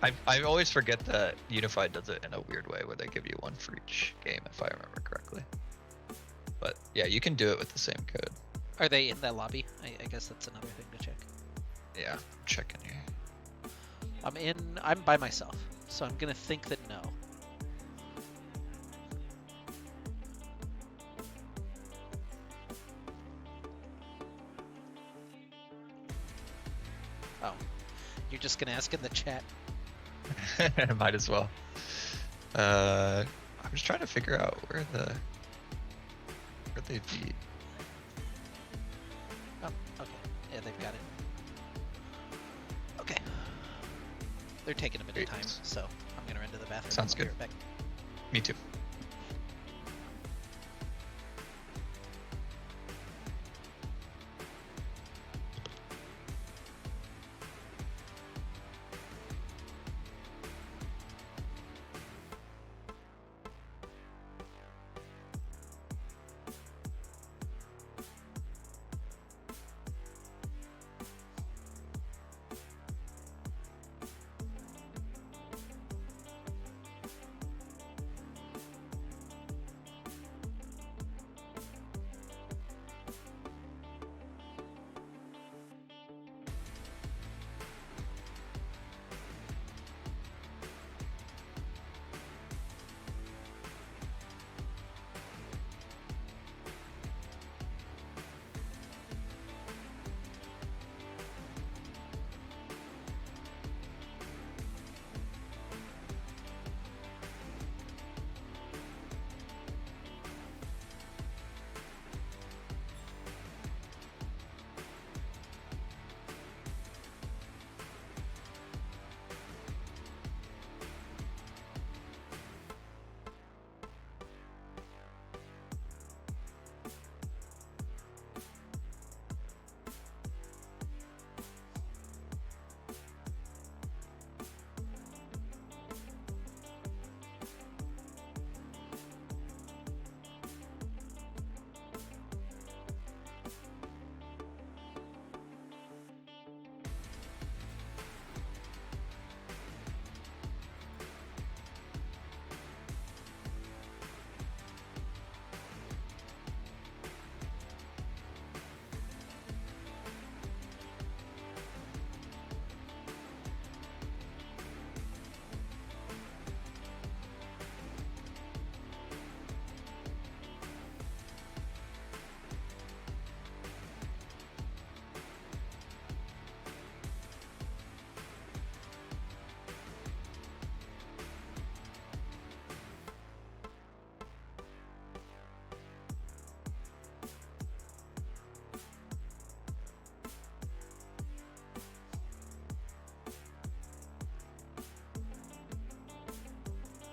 I always forget that Unified does it in a weird way where they give you 1 for each game, if I remember correctly. But yeah, you can do it with the same code. Are they in that lobby? I guess that's another thing to check. Yeah, I'm checking here. I'm by myself, so I'm gonna think that no. Oh, you're just gonna ask in the chat. Might as well. I'm just trying to figure out where they'd be. Oh, okay. Yeah, they've got it. Okay. They're taking a bit of time, so I'm gonna run to the bathroom. Sounds I'll be good. right back. Me too.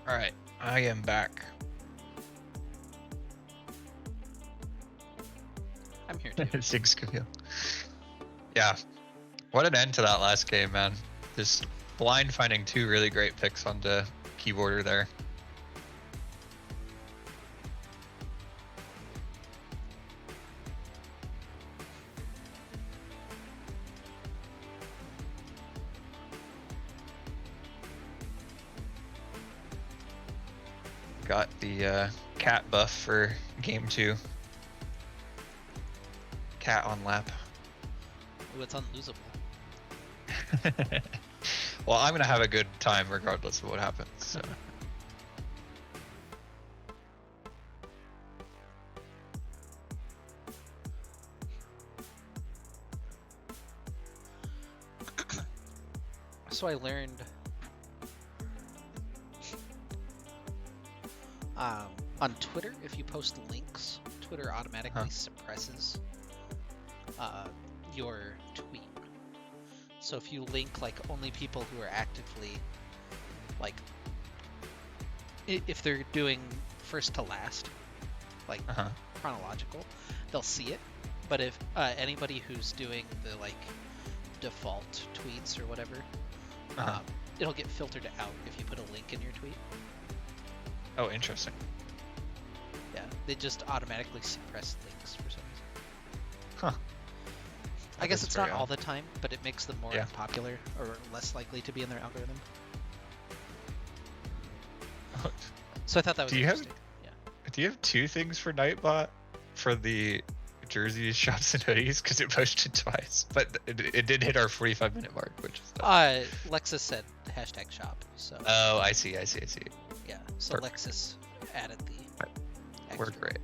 All right, I am back. I'm here too. Six Camille. Yeah, what an end to that last game, man. Just blind finding two really great picks on the keyboarder there. Got the cat buff for game 2. Cat on lap. Ooh, it's unlosable. Well, I'm gonna have a good time regardless of what happens. So. So I learned on Twitter, if you post links, Twitter automatically suppresses your tweet. So if you link like only people who are actively like if they're doing first to last, like chronological, they'll see it. But if anybody who's doing the like default tweets or whatever, it'll get filtered out if you put a link in your tweet. Oh, interesting. Yeah, they just automatically suppress links for some reason. Huh. I guess it's not all the time, but it makes them more Yeah. unpopular or less likely to be in their algorithm. So I thought that was interesting. Yeah. Do you have 2 things for Nightbot for the jerseys, shops, and hoodies? Because it posted twice, but it did hit our 45-minute mark, which is Lexus said hashtag shop, so. Oh, I see. Yeah, so Perfect. Lexus added the extra. Worked great.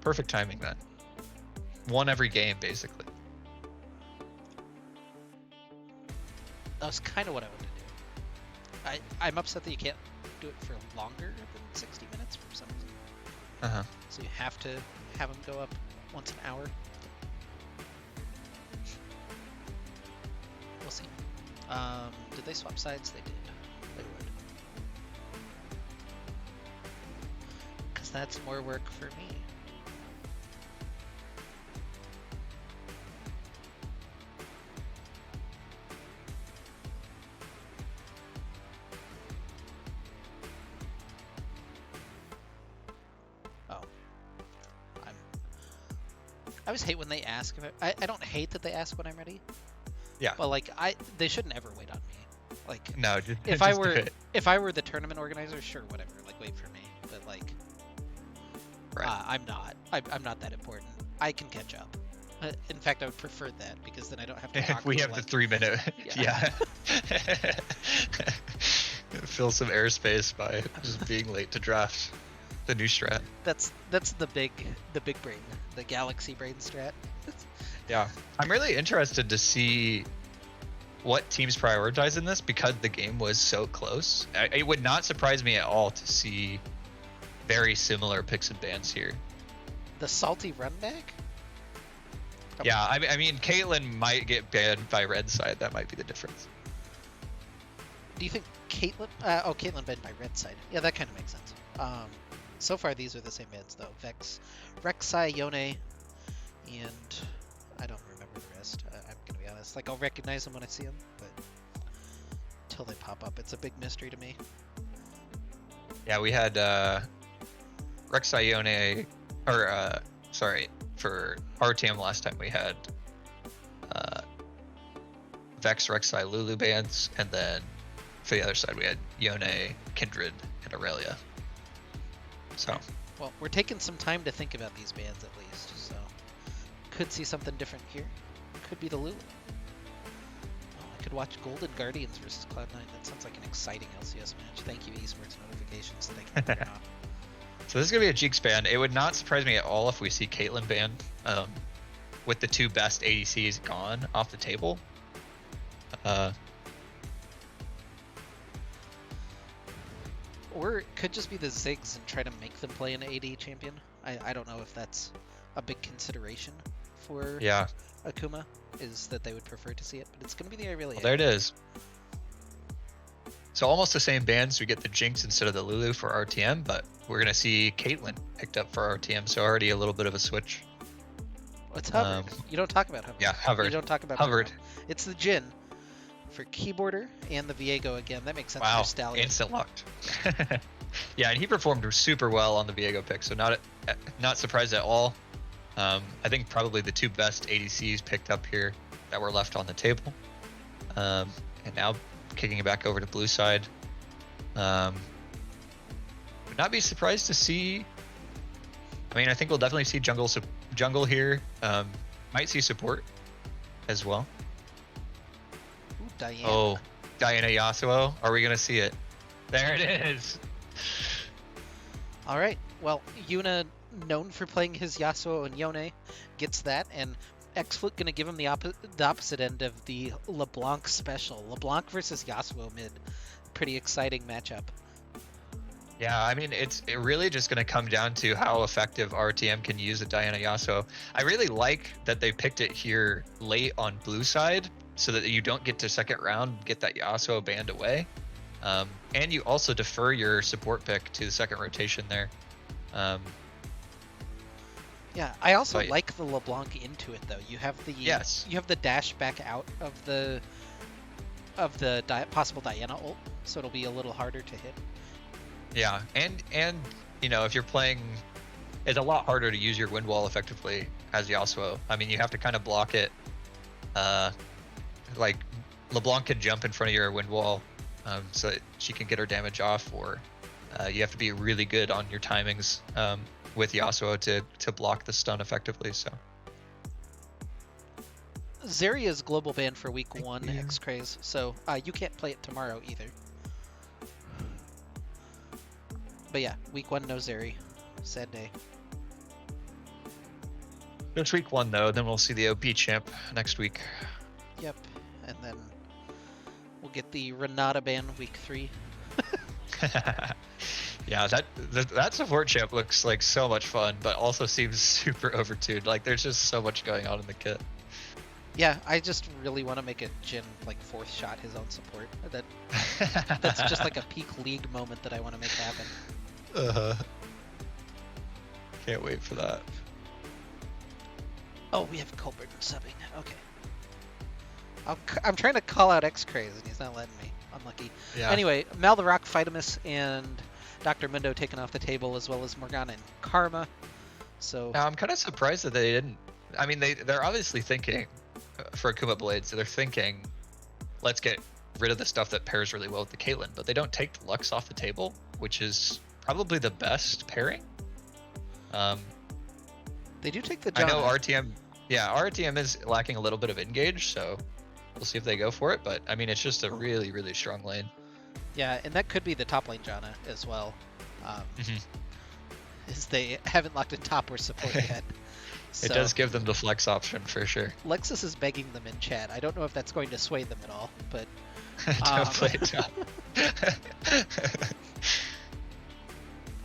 Perfect timing then. One every game, basically. That was kind of what I wanted to do. I'm upset that you can't do it for longer than 60 minutes for some reason. So you have to have them go up once an hour. We'll see. Did they swap sides? They did. They would. Because that's more work for me. I always hate when they ask if I don't hate that they ask when I'm ready. Yeah. But like they shouldn't ever wait on me. Like No, just, if just if I were the tournament organizer, sure, whatever. Like wait for me. But like I'm not. I'm not that important. I can catch up. In fact, I would prefer that because then I don't have to talk. We have the 3-minute. Yeah. Fill some airspace by just being late to draft the new strat. That's the big brain, the galaxy brain strat. Yeah, I'm really interested to see what teams prioritize in this because the game was so close. It would not surprise me at all to see very similar picks and bans here. The salty run back? Yeah, I mean, Caitlyn might get banned by red side. That might be the difference. Do you think Caitlyn? Caitlyn banned by red side. Yeah, that kind of makes sense. So far, these are the same bans though. Vex, Rek'Sai, Yone, and I don't remember the rest. I'm gonna be honest. Like I'll recognize them when I see them, but until they pop up, it's a big mystery to me. Yeah, we had Rek'Sai, Yone, or sorry, for RTM last time we had Vex, Rek'Sai, Lulu bans, and then for the other side we had Yone, Kindred, and Aurelia. So. Well, we're taking some time to think about these bans at least, so could see something different here. Could be the Lulu. Oh, I could watch Golden Guardians versus Cloud9. That sounds like an exciting LCS match. Thank you, esports notifications that I can turn off. So this is gonna be a Jeeks ban. It would not surprise me at all if we see Caitlyn banned, with the 2 best ADCs gone off the table. Or it could just be the Ziggs and try to make them play an AD champion. I don't know if that's a big consideration for Akuma, is that they would prefer to see it, but it's going to be the Aurelia. Well, there it is. So almost the same bans. We get the Jinx instead of the Lulu for RTM, but we're gonna see Caitlyn picked up for RTM. So already a little bit of a switch. It's hovered. You don't talk about hovered. Yeah, hovered. You don't talk about hovered. Bruno. It's the Jhin for keyboarder and the Viego again. That makes sense Wow, for Stallion. instant locked. Yeah, and he performed super well on the Viego pick, so not surprised at all. I think probably the two best ADCs picked up here that were left on the table. And now kicking it back over to blue side. Would not be surprised to see. I mean, I think we'll definitely see jungle here. Might see support as well. Ooh, Diana. Oh, Diana Yasuo. Are we gonna see it? There it is. All right. Well, Yuna, known for playing his Yasuo and Yone, gets that, and XFlip gonna give him the opposite end of the LeBlanc special. LeBlanc versus Yasuo mid. Pretty exciting matchup. Yeah, I mean, it's really just going to come down to how effective RTM can use a Diana Yasuo. I really like that they picked it here late on blue side so that you don't get to second round, get that Yasuo banned away. And you also defer your support pick to the second rotation there. Yeah, I also like the LeBlanc into it though. You have the Yes. You have the dash back out of the possible Diana ult, so it'll be a little harder to hit. Yeah, and you know, if you're playing, it's a lot harder to use your wind wall effectively as Yasuo. I mean, you have to kind of block it. Like LeBlanc can jump in front of your wind wall, so that she can get her damage off, or you have to be really good on your timings with Yasuo to block the stun effectively. So Zarya's global ban for week 1, X-Craze, so you can't play it tomorrow either. But yeah, week 1, no Zeri. Sad day. it's week 1 though, then we'll see the OP champ next week. Yep, and then we'll get the Renata ban week 3. Yeah, that support champ looks like so much fun, but also seems super overtuned. Like there's just so much going on in the kit. Yeah, I just really want to make a Jhin like 4th shot his own support. That's just like a peak league moment that I want to make happen. Can't wait for that. Oh, we have Colbert subbing. Okay. I'm trying to call out X-Craze and he's not letting me. Unlucky. Yeah. Anyway, Mal the Rock, Phytamus, and Dr. Mundo taken off the table, as well as Morgana and Karma. So Now I'm kind of surprised that they didn't. I mean, they're obviously thinking for Akuma Blades. They're thinking, let's get rid of the stuff that pairs really well with the Caitlyn, but they don't take the Lux off the table, which is probably the best pairing. they do take the I Janna. know RTM. Yeah, RTM is lacking a little bit of engage, so we'll see if they go for it. But I mean, it's just a really, really strong lane. Yeah, and that could be the top lane Janna as well. Mhm. Is they haven't locked in top or support yet. It So, does give them the flex option for sure. Lexus is begging them in chat. I don't know if that's going to sway them at all, but Don't play it top.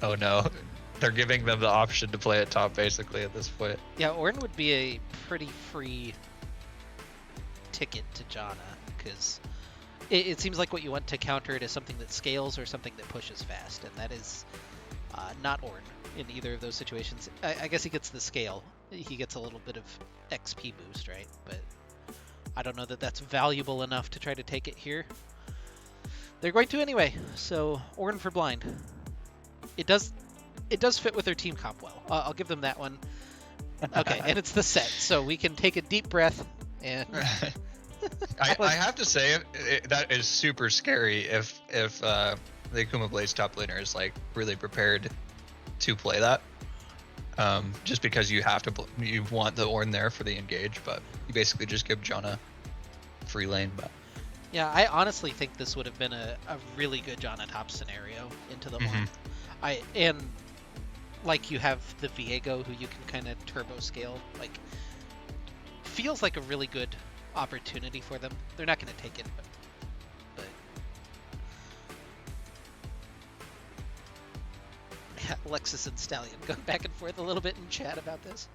Oh no, they're giving them the option to play it top basically at this point. yeah, Ornn would be a pretty free ticket to Janna, because it seems like what you want to counter it is something that scales or something that pushes fast, and that is not Ornn in either of those situations. I guess he gets the scale. He gets a little bit of XP boost, right? But I don't know that that's valuable enough to try to take it here. They're going to anyway, so Ornn for blind. It does fit with their team comp well. I'll give them that one. Okay, and it's the set, so we can take a deep breath and. I have to say that is super scary if the Akuma Blaze top laner is like really prepared to play that. Just because you want the Ornn there for the engage, but you basically just give Janna free lane. But Yeah, I honestly think this would have been a really good Janna top scenario into the one. And like you have the Viego who you can kind of turbo scale. Like feels like a really good opportunity for them. They're not going to take it, but yeah, Lexus and Stallion going back and forth a little bit in chat about this.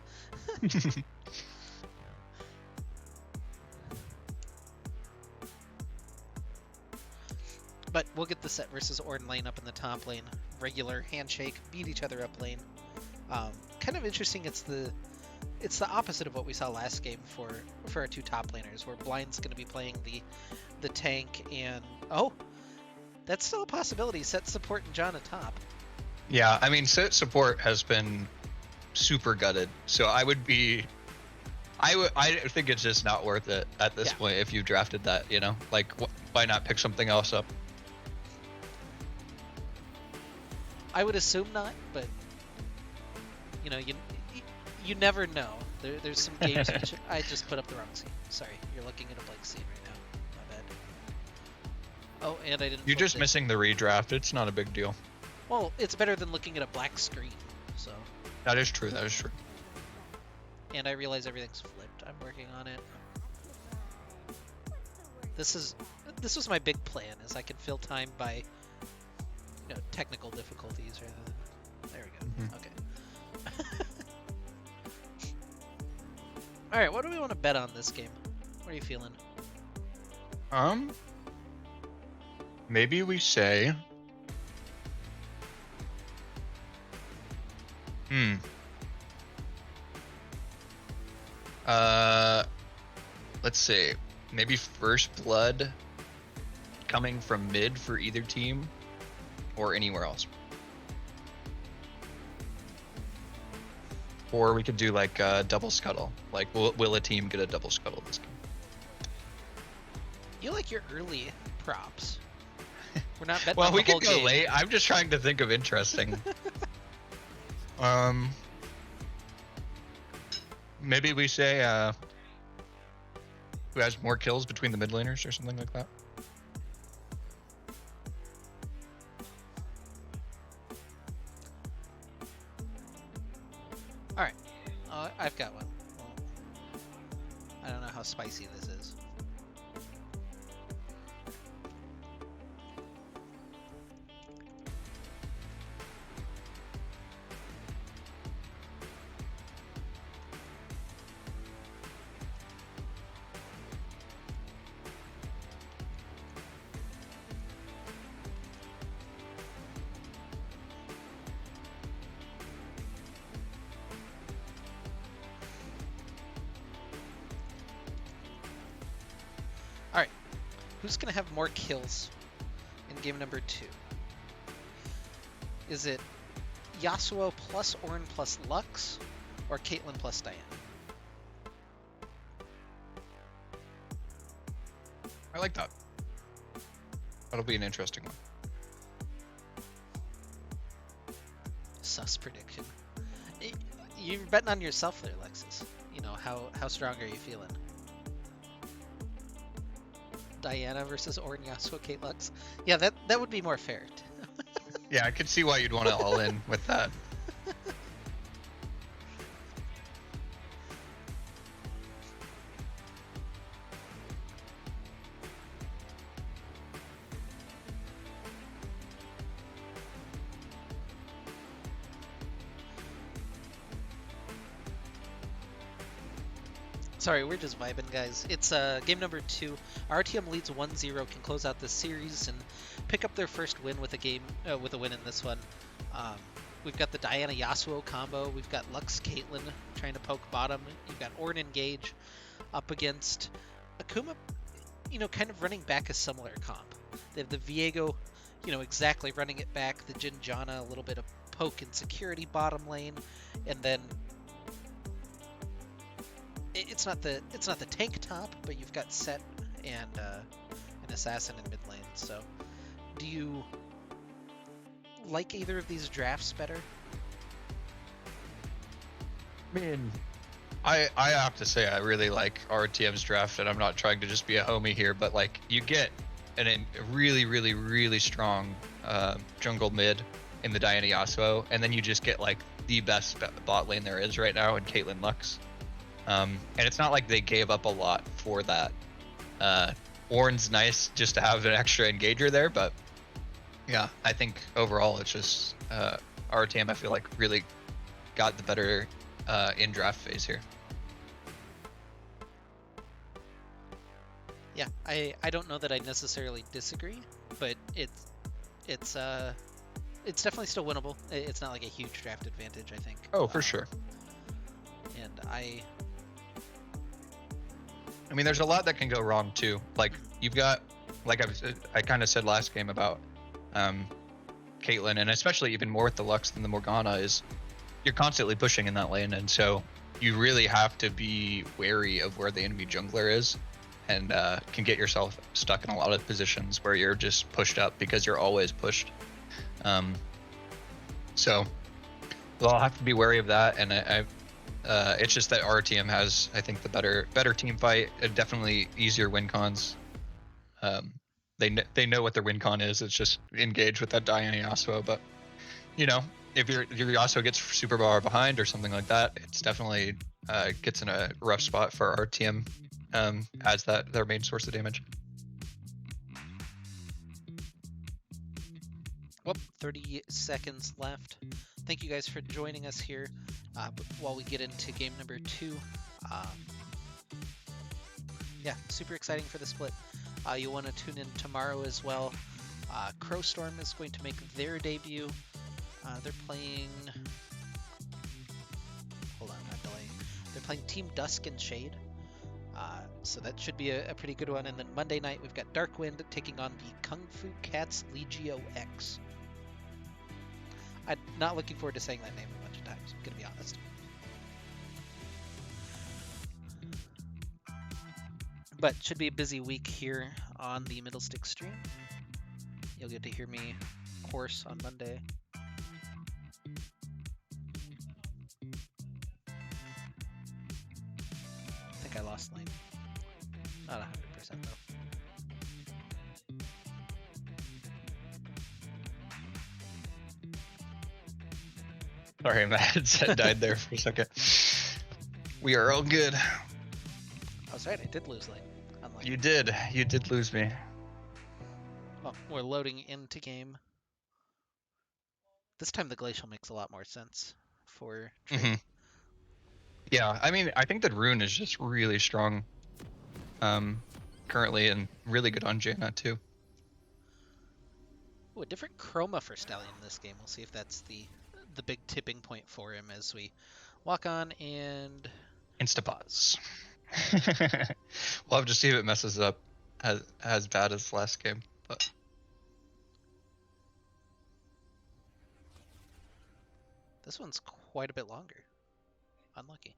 But we'll get the Set versus Ornn lane up in the top lane. Regular handshake, beat each other up lane. Kind of interesting. It's the opposite of what we saw last game for our two top laners, where Blind's going to be playing the tank, and that's still a possibility. Set support and John atop. Yeah, I mean, set support has been super gutted, so I think it's just not worth it at this point if you drafted that, you know? Like, why not pick something else up? I would assume not, but you know, you never know. There's some games which I just put up the wrong scene. Sorry, you're looking at a blank scene right now. My bad. Oh, and I didn't. You're just missing the redraft. It's not a big deal. Well, it's better than looking at a black screen. So. That is true. That is true. And I realize everything's flipped. I'm working on it. This was my big plan, is I can fill time by, you know, technical difficulties rather than. There we go. Okay. All right, what do we want to bet on this game? What are you feeling? Maybe we say. Let's see. Maybe first blood coming from mid for either team or anywhere else. Or we could do like double scuttle. Like, will a team get a double scuttle this game? You like your early props. We're not betting well, on the we whole could go game. late. I'm just trying to think of interesting. Maybe we say who has more kills between the mid laners or something like that. All right, I've got one. Well, I don't know how spicy this is. Who's going to have more kills in game number 2? Is it Yasuo plus Ornn plus Lux, or Caitlyn plus Diana? I like that. That'll be an interesting one. Sus prediction. You're betting on yourself there, Lexus. You know, how strong are you feeling? Diana versus Ornn, Yasuo, Kate Lux. Yeah, that would be more fair. Yeah, I could see why you'd want to all in with that. Sorry, we're just vibing, guys. It's game number 2. Our RTM leads 1-0, can close out this series and pick up their first win with a win in this one. We've got the Diana Yasuo combo. We've got Lux Caitlyn trying to poke bottom. You've got Ornn Engage up against Akuma, you know, kind of running back a similar comp. They have the Viego, you know, exactly running it back. The Jinjana, a little bit of poke and security bottom lane, and then it's not the tank top, but you've got Set and an assassin in mid lane. So, do you like either of these drafts better? I mean, I have to say I really like RTM's draft, and I'm not trying to just be a homie here, but like you get a really, really, really strong jungle mid in the Diana Yasuo, and then you just get like the best bot lane there is right now in Caitlyn Lux. And it's not like they gave up a lot for that. Ornn's nice just to have an extra engager there, but yeah, I think overall it's just RTM I feel like really got the better in draft phase here. Yeah, I don't know that I necessarily disagree. but it's definitely still winnable. It's not like a huge draft advantage, I think. Oh, for sure. And I mean, there's a lot that can go wrong too. Like you've got, like I kind of said last game about Caitlyn, and especially even more with the Lux than the Morgana, is you're constantly pushing in that lane, and so you really have to be wary of where the enemy jungler is, and can get yourself stuck in a lot of positions where you're just pushed up because you're always pushed. So we'll have to be wary of that, and it's just that our team has, I think, the better team fight, definitely easier win cons. They know what their win con is. It's just engage with that Diana Yasuo. But you know, if your Yasuo gets super far behind or something like that, it's definitely gets in a rough spot for our team as that their main source of damage. well, 30 seconds left. Thank you guys for joining us here. While we get into game number 2, yeah, super exciting for the split. You'll want to tune in tomorrow as well. Crowstorm is going to make their debut. They're playing. Hold on, I'm delaying. They're playing Team Dusk and Shade. So that should be a pretty good one. And then Monday night, we've got Darkwind taking on the Kung Fu Cats Legio X. I'm not looking forward to saying that name a bunch of times, I'm going to be honest. But should be a busy week here on the Middlesticks stream. You'll get to hear me course on Monday. I think I lost lane. Not 100% though. Sorry, my headset died there for a second. We are all good. I was right, I did lose lane. Unlike You did lose me. Well, we're loading into game. This time the glacial makes a lot more sense for trade. Mm-hmm. Yeah, I mean, I think that Rune is just really strong currently, and really good on Jaina too. Ooh, a different chroma for Stallion in this game. We'll see if that's the big tipping point for him as we walk on and Insta-pause. We'll have to see if it messes up as bad as last game, but this one's quite a bit longer. Unlucky.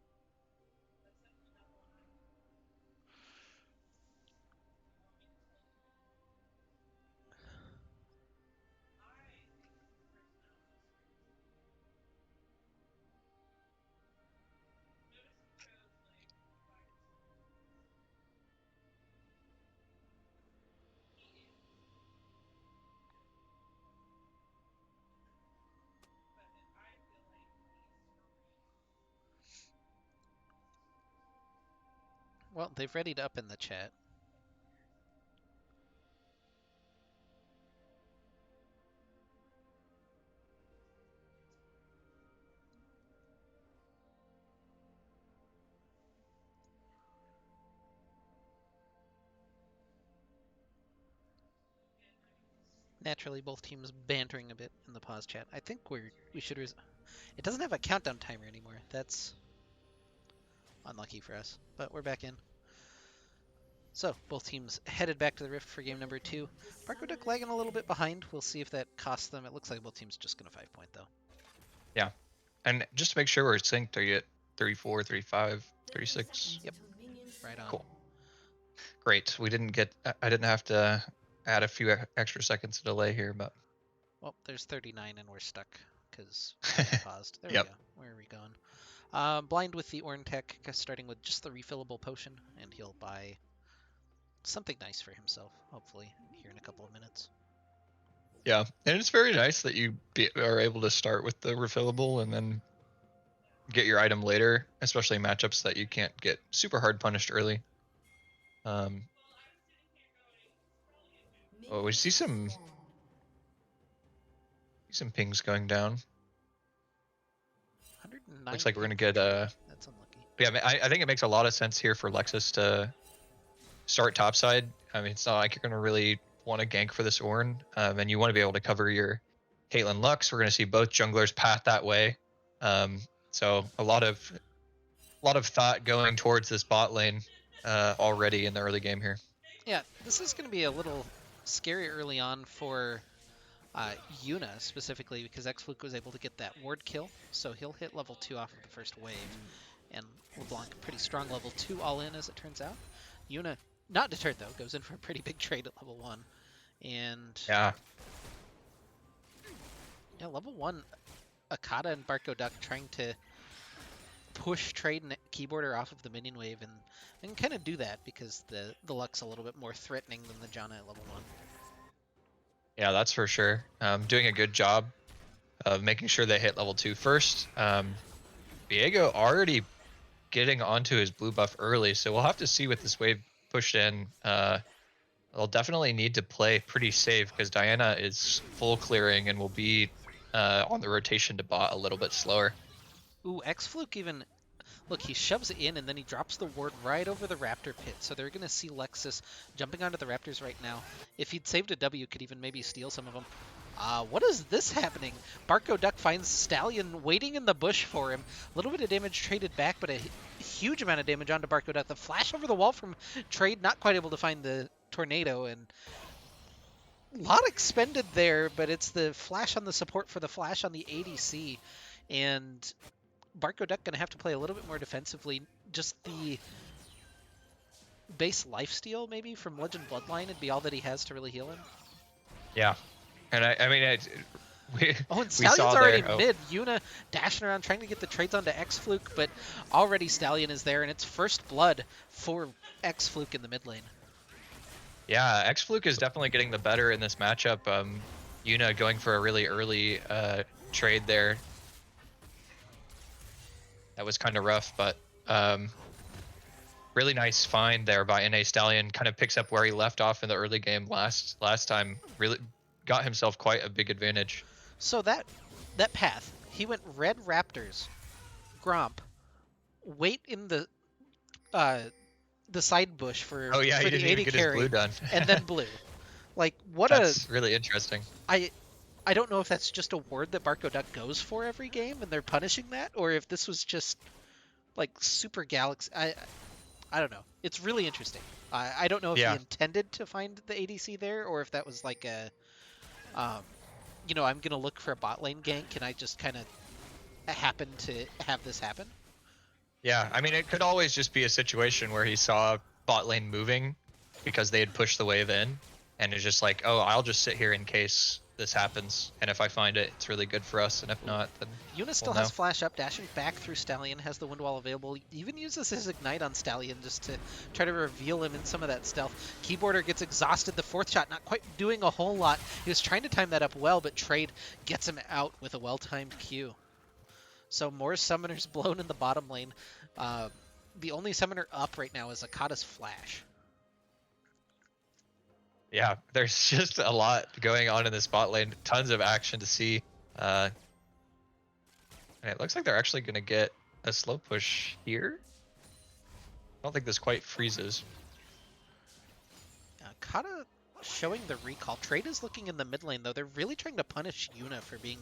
Well, they've readied up in the chat. Naturally, both teams bantering a bit in the pause chat. I think we should. It doesn't have a countdown timer anymore. That's unlucky for us, but we're back in. So, both teams headed back to the Rift for game number 2. Barcoduck lagging a little bit behind. We'll see if that costs them. It looks like both teams just going to 5-point, though. yeah. And just to make sure we're synced, are you at 34, 35, 36? Yep. Right on. Cool. Great. We didn't get, I didn't have to add a few extra seconds of delay here, but. Well, there's 39 and we're stuck because paused. There Yep. we go. Where are we going? Blind with the Orntech, starting with just the refillable potion, and he'll buy something nice for himself, hopefully, here in a couple of minutes. Yeah, and it's very nice that you are able to start with the refillable and then get your item later, especially matchups that you can't get super hard punished early. Oh, we see some pings going down. Looks like we're gonna get that's unlucky. Yeah, I think it makes a lot of sense here for Lexus to start topside. I mean, it's not like you're gonna really want to gank for this Ornn, and you want to be able to cover your Caitlyn Lux. We're going to see both junglers path that way. So a lot of thought going towards this bot lane already in the early game here. Yeah, this is going to be a little scary early on for Yuna specifically because Xfluke was able to get that ward kill, so he'll hit level 2 off of the first wave, and LeBlanc pretty strong level 2 all in as it turns out. Yuna, not deterred though, goes in for a pretty big trade at level 1, and Yeah, level 1, Akata and Barco Duck trying to push trade and keyboarder off of the minion wave, and they can kind of do that because the Lux a little bit more threatening than the Janna at level 1. yeah, that's for sure. Doing a good job of making sure they hit level 2 first. Viego already getting onto his blue buff early, so we'll have to see with this wave pushed in. They'll definitely need to play pretty safe because Diana is full clearing and will be on the rotation to bot a little bit slower. Ooh, Xfluke even... Look, he shoves it in and then he drops the ward right over the Raptor pit. So they're going to see Lexus jumping onto the Raptors right now. If he'd saved a W, could even maybe steal some of them. What is this happening? Barco Duck finds Stallion waiting in the bush for him. A little bit of damage traded back, but a huge amount of damage onto Barco Duck. The flash over the wall from Trade, not quite able to find the tornado, and a lot expended there, but it's the flash on the support for the flash on the ADC. And Barco Duck going to have to play a little bit more defensively. Just the base lifesteal, maybe, from Legend Bloodline would be all that he has to really heal him. Yeah. And I mean, and Stallion's already mid. Yuna dashing around trying to get the trades onto Xfluke, but already Stallion is there, and it's first blood for Xfluke in the mid lane. Yeah, Xfluke is definitely getting the better in this matchup. Yuna going for a really early trade there. That was kind of rough, but really nice find there by NA Stallion. Kind of picks up where he left off in the early game last time. Really got himself quite a big advantage. So that path, he went red Raptors, Gromp, wait in the side bush for he the didn't even get his blue done. and then blue. Like That's really interesting. I don't know if that's just a word that Barco Duck goes for every game and they're punishing that, or if this was just like super galaxy. I don't know. It's really interesting. I don't know if he intended to find the ADC there, or if that was like a, I'm gonna look for a bot lane gank, and I just kind of happen to have this happen. Yeah, I mean, it could always just be a situation where he saw bot lane moving because they had pushed the wave in, and it's just like, oh, I'll just sit here in case this happens, and if I find it, it's really good for us, and if not, then Yuna still has flash up, dashing back through Stallion, has the wind wall available, even uses his ignite on Stallion just to try to reveal him in some of that stealth. Keyboarder gets exhausted, the fourth shot not quite doing a whole lot. He was trying to time that up well, but Trade gets him out with a well-timed Q. So more summoners blown in the bottom lane. The only summoner up right now is Akata's flash. Yeah, there's just a lot going on in this bot lane. Tons of action to see. And it looks like they're actually going to get a slow push here. I don't think this quite freezes. Akata showing the recall. Trade is looking in the mid lane, though. They're really trying to punish Yuna for being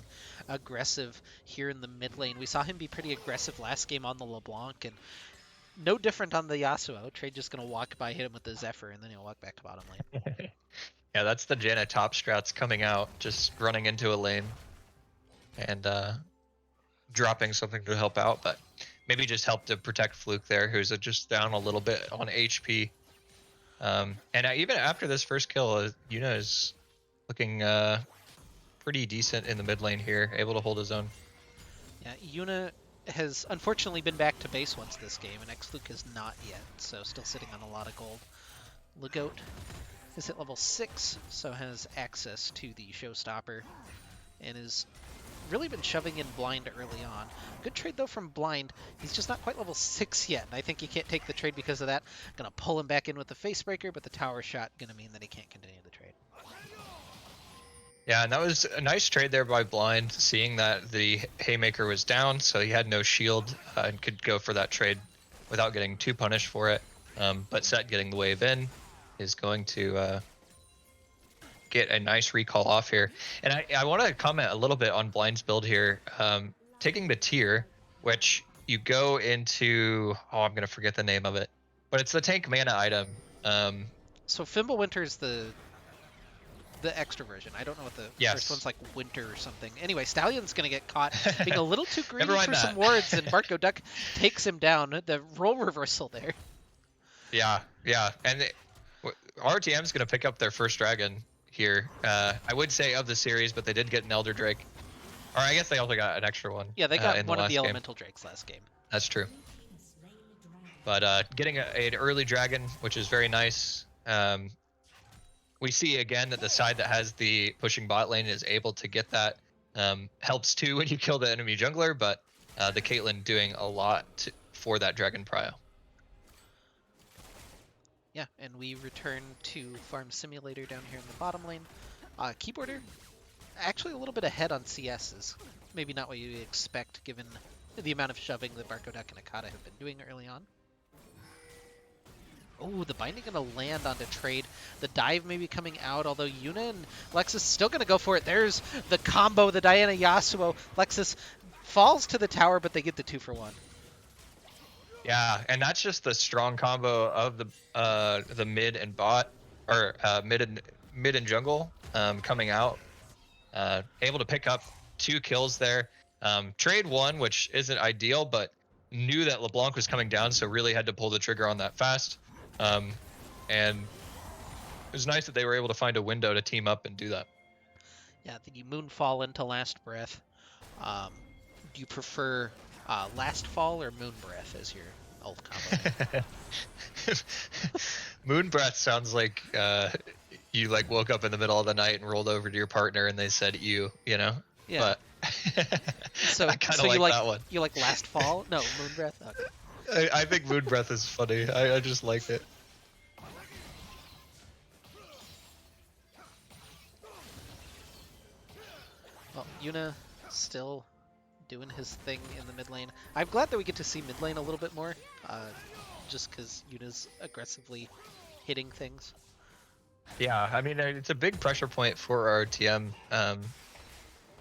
aggressive here in the mid lane. We saw him be pretty aggressive last game on the LeBlanc, and no different on the Yasuo. Trade just going to walk by, hit him with the Zephyr, and then he'll walk back to bottom lane. Yeah, that's the Janna top strats coming out, just running into a lane and dropping something to help out, but maybe just help to protect Fluke there, who's just down a little bit on HP. And even after this first kill, Yuna is looking pretty decent in the mid lane here, able to hold his own. Yeah, Yuna has unfortunately been back to base once this game, and Xfluke is not yet, so still sitting on a lot of gold. Legoat is at level 6, so has access to the Showstopper, and has really been shoving in Blind early on. Good trade, though, from Blind. He's just not quite level 6 yet, and I think he can't take the trade because of that. Gonna pull him back in with the Facebreaker, but the tower shot gonna mean that he can't continue the trade. Yeah, and that was a nice trade there by Blind, seeing that the Haymaker was down, so he had no shield and could go for that trade without getting too punished for it. But Set getting the wave in is going to get a nice recall off here. And I want to comment a little bit on Blind's build here. Taking the tier, which you go into, oh, I'm going to forget the name of it, but it's the tank mana item. So Fimbulwinter's the extra version. I don't know what the first Yes. one's like, winter or something. Anyway, Stallion's going to get caught being a little too greedy Never mind for some that. wards, and Barco Duck takes him down. The role reversal there. Yeah, yeah. And RTM's going to pick up their first dragon here. I would say of the series, but they did get an Elder Drake. Or I guess they also got an extra one. Yeah, they got in one of the game. elemental drakes last game. That's true. But getting an early dragon, which is very nice. We see again that the side that has the pushing bot lane is able to get that. Helps too when you kill the enemy jungler, but the Caitlyn doing a lot for that dragon prio. Yeah, and we return to Farm Simulator down here in the bottom lane. Keyboarder, actually a little bit ahead on CSs. Maybe not what you expect given the amount of shoving that Barco Duck and Akata have been doing early on. Oh, the binding going to land onto trade. The dive may be coming out, although Yuna and Lexus still going to go for it. There's the combo, the Diana Yasuo. Lexus falls to the tower, but they get the 2-for-1. Yeah, and that's just the strong combo of the mid and bot, or mid and jungle coming out. Able to pick up 2 kills there. Trade 1, which isn't ideal, but knew that LeBlanc was coming down, so really had to pull the trigger on that fast. And it was nice that they were able to find a window to team up and do that. Yeah, the Moonfall into Last Breath. Do you prefer Last Fall or Moon Breath as your ult combo? Moon Breath sounds like you like woke up in the middle of the night and rolled over to your partner and they said you know? Yeah. But So, I kind of so like you like that one. You like Last Fall? No, Moon Breath? Okay. I think Moon Breath is funny. I just like it. Well, Yuna still doing his thing in the mid lane. I'm glad that we get to see mid lane a little bit more, just because Yuna's aggressively hitting things. Yeah, I mean, it's a big pressure point for our TM, and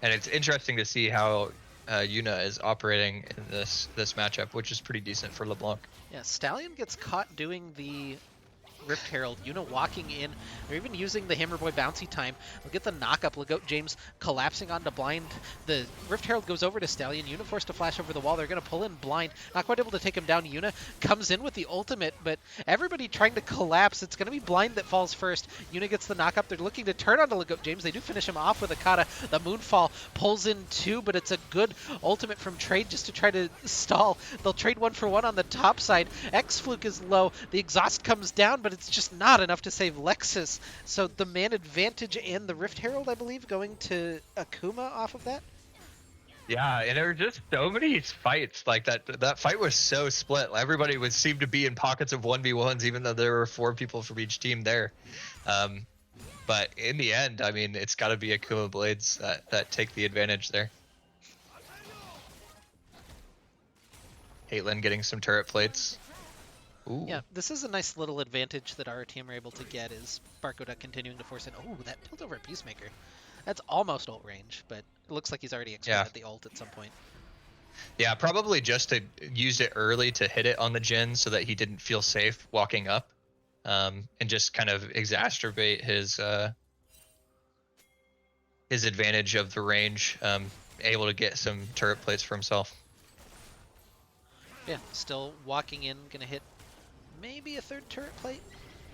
it's interesting to see how Yuna is operating in this matchup, which is pretty decent for LeBlanc. Yeah, Stallion gets caught doing the Rift Herald. Yuna walking in. They're even using the Hammer Boy bouncy time. Look at the knockup. Look out, James collapsing onto Blind. The Rift Herald goes over to Stallion. Yuna forced to flash over the wall. They're going to pull in Blind. Not quite able to take him down. Yuna comes in with the ultimate, but everybody trying to collapse. It's going to be Blind that falls first. Yuna gets the knockup. They're looking to turn on to Look out, James. They do finish him off with Akata. The Moonfall pulls in 2, but it's a good ultimate from Trade just to try to stall. They'll trade 1-for-1 on the top side. X-Fluke is low. The exhaust comes down, but it's just not enough to save Lexus. So the man advantage and the Rift Herald, I believe, going to Akuma off of that. Yeah, and there were just so many fights like that. That fight was so split. Everybody would seem to be in pockets of 1v1s, even though there were 4 people from each team there. But in the end, I mean, it's got to be Akuma Blades that take the advantage there. Caitlyn getting some turret plates. Ooh. Yeah, this is a nice little advantage that our team are able to get, is Barco Duck continuing to force in. Oh, that built over a Peacemaker. That's almost ult range, but it looks like he's already expanded the ult at some point. Yeah, probably just to use it early to hit it on the Jhin so that he didn't feel safe walking up, and just kind of exacerbate his advantage of the range, able to get some turret plates for himself. Yeah, still walking in, gonna hit maybe a 3rd turret plate.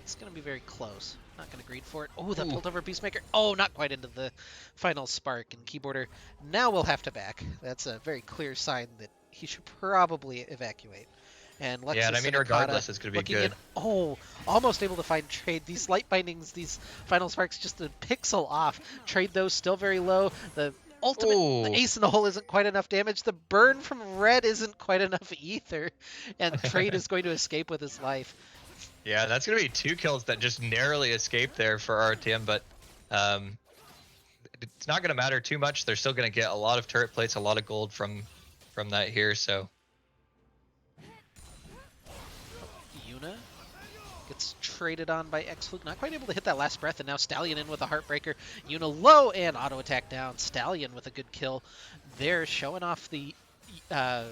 It's gonna be very close. Not gonna greed for it. Oh, that pulled over Peacemaker. Oh, not quite into the final spark. And Keyboarder now will have to back. That's a very clear sign that he should probably evacuate. And Lexus, yeah, and I mean, regardless, it's gonna be good. Oh, almost able to find Trade. These light bindings, these final sparks, just a pixel off. Trade, though, still very low. The ultimate, the ace in the hole isn't quite enough damage. The burn from red isn't quite enough either. And Trade is going to escape with his life. Yeah, that's going to be 2 kills that just narrowly escaped there for our team, but it's not going to matter too much. They're still going to get a lot of turret plates, a lot of gold from that here, so. Yuna gets traded on by X-Fluke. Not quite able to hit that last breath, and now Stallion in with a Heartbreaker. Yuna low and auto attack down. Stallion with a good kill there, showing off the... I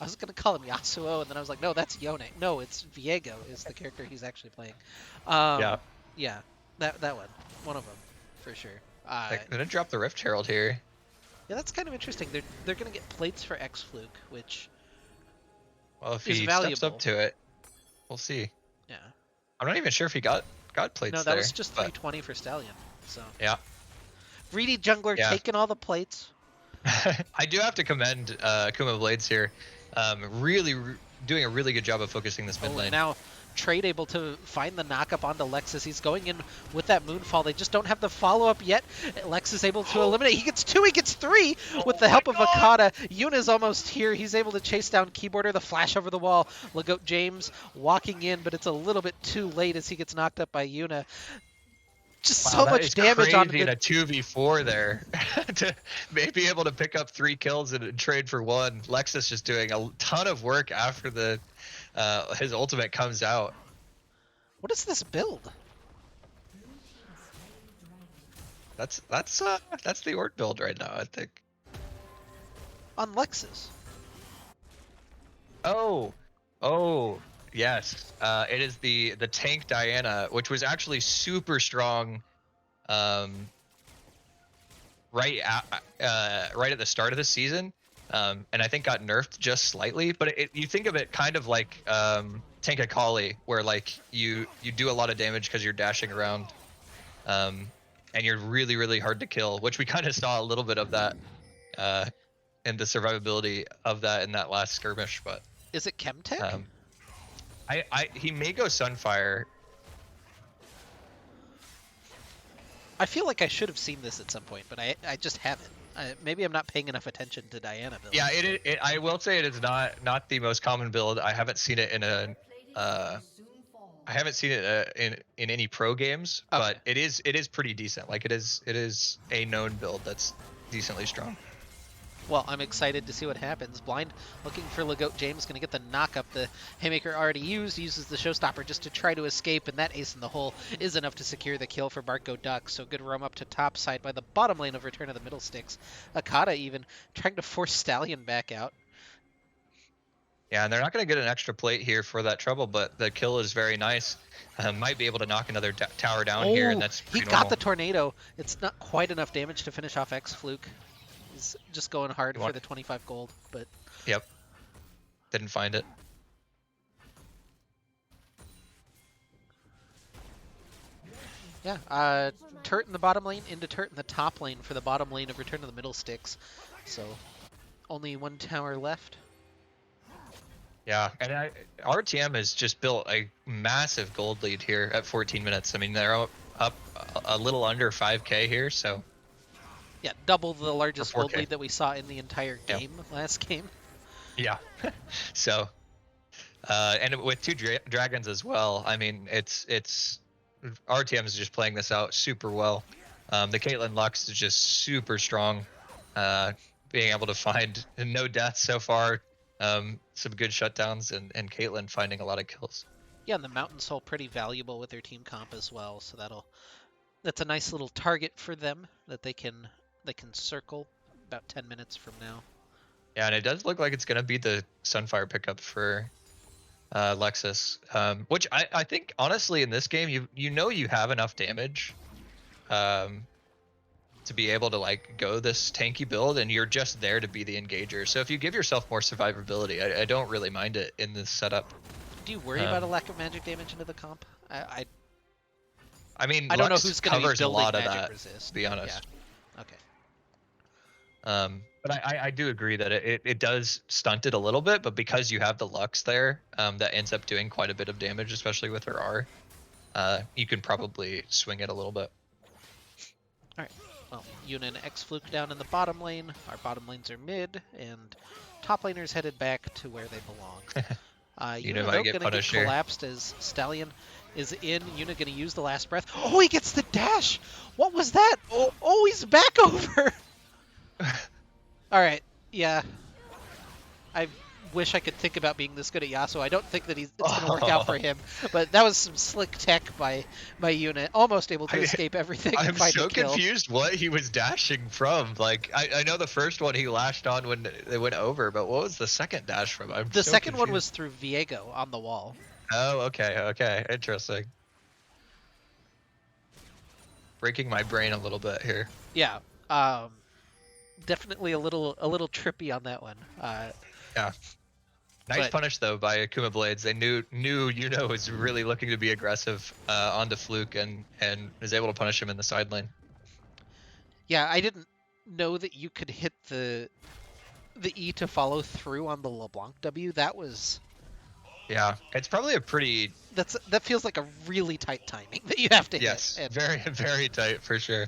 was going to call him Yasuo, and then I was like, no, that's Yone. No, it's Viego is the character he's actually playing. Yeah. Yeah, that one. One of them, for sure. They're gonna drop the Rift Herald here. Yeah, that's kind of interesting. They're going to get plates for X-Fluke, which Well, if is he valuable. steps up to it, we'll see. Yeah. I'm not even sure if he got plates No, there. that was just but 320 for Stallion. So yeah. greedy jungler taking all the plates. I do have to commend Akuma Blades here. Really doing a really good job of focusing this mid lane. Now Trade able to find the knock-up onto Lexus. He's going in with that Moonfall. They just don't have the follow-up yet. Lexus able to eliminate. He gets 2, he gets 3 with the help of Akata. Yuna's almost here. He's able to chase down Keyboarder, the flash over the wall. Legoat James walking in, but it's a little bit too late as he gets knocked up by Yuna. Just so much damage on a 2v4 there to be able to pick up 3 kills and trade for 1. Lexus just doing a ton of work after the his ultimate comes out. What is this build? That's the Ort build right now, I think. On Lexus. Oh, yes. It is the tank Diana, which was actually super strong, right at the start of the season, and I think got nerfed just slightly. But you think of it kind of like tank Akali, where like you do a lot of damage because you're dashing around, and you're really hard to kill, which we kind of saw a little bit of that, and the survivability of that in that last skirmish, but. Is it Chemtech? He may go Sunfire. I feel like I should have seen this at some point, but I just haven't. Maybe I'm not paying enough attention to Diana build. Yeah, I will say it is not the most common build. I haven't seen it in in any pro games, Okay. but it is pretty decent. Like it is a known build that's decently strong. Well, I'm excited to see what happens. Blind looking for Legoat James, going to get the knock-up the Haymaker already uses the Showstopper just to try to escape, and that ace in the hole is enough to secure the kill for Barco Duck. So good roam up to top side by the bottom lane of Return of the Middlesticks. Akata even trying to force Stallion back out. Yeah, and they're not going to get an extra plate here for that trouble, but the kill is very nice. Might be able to knock another tower down here, and that's pretty got normal. the tornado. It's not quite enough damage to finish off X-Fluke. He's just going hard for the 25 gold, but... Yep. Didn't find it. Yeah, turret in the bottom lane, into turret in the top lane for the bottom lane of Return of the Middlesticks. So, only 1 tower left. Yeah, and RTM has just built a massive gold lead here at 14 minutes. I mean, they're up a little under 5k here, so... Yeah, double the largest gold 4K. lead that we saw in the entire game last game. Yeah. So, and with 2 dragons as well. I mean, it's RTM is just playing this out super well. The Caitlyn Lux is just super strong, being able to find no deaths so far, some good shutdowns, and Caitlyn finding a lot of kills. Yeah, and the Mountain Soul pretty valuable with their team comp as well, so that's a nice little target for them that they can circle about 10 minutes from now. Yeah, and it does look like it's going to be the Sunfire pickup for Lexus, which I think, honestly, in this game, you have enough damage to be able to, like, go this tanky build, and you're just there to be the engager. So if you give yourself more survivability, I don't really mind it in this setup. Do you worry about a lack of magic damage into the comp? I mean, don't know Lux who's going to be covers a building lot of magic that, resist. to be honest. Yeah. Okay. But I do agree that it does stunt it a little bit, but because you have the Lux there, that ends up doing quite a bit of damage, especially with her R, you can probably swing it a little bit. All right. Well, Yuna and X-Fluke down in the bottom lane. Our bottom lanes are mid, and top laners headed back to where they belong. Yuna might get going to get punished here. collapsed as Stallion is in. Yuna going to use the last breath. Oh, he gets the dash! What was that? Oh, he's back over! All right, yeah. I wish I could think about being this good at Yasuo. I don't think that it's going to work out for him. But that was some slick tech by unit, almost able to escape everything and I'm find so a kill. confused what he was dashing from. Like, I know the first one he lashed on when they went over, but what was the second dash from? I'm The so second one confused. was through Viego on the wall. Oh, okay, interesting. Breaking my brain a little bit here. Yeah, definitely a little trippy on that one. Yeah. Nice But punish though by Akuma Blades. They knew Yuno was really looking to be aggressive onto Fluke and was able to punish him in the side lane. yeah, I didn't know that you could hit the E to follow through on the LeBlanc W. That was Yeah, it's probably a pretty that feels like a really tight timing that you have to yes, hit. very tight for sure.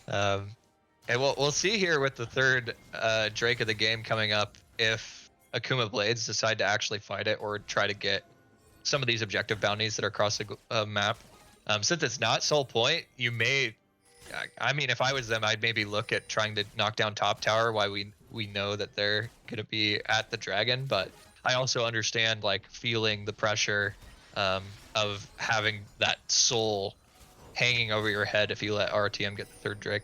And we'll see here with the third Drake of the game coming up if Akuma Blades decide to actually fight it or try to get some of these objective bounties that are across the map. Since it's not Soul Point, you may. I mean, if I was them, I'd maybe look at trying to knock down top tower while we know that they're going to be at the dragon. But I also understand like feeling the pressure of having that soul hanging over your head if you let RTM get the third Drake.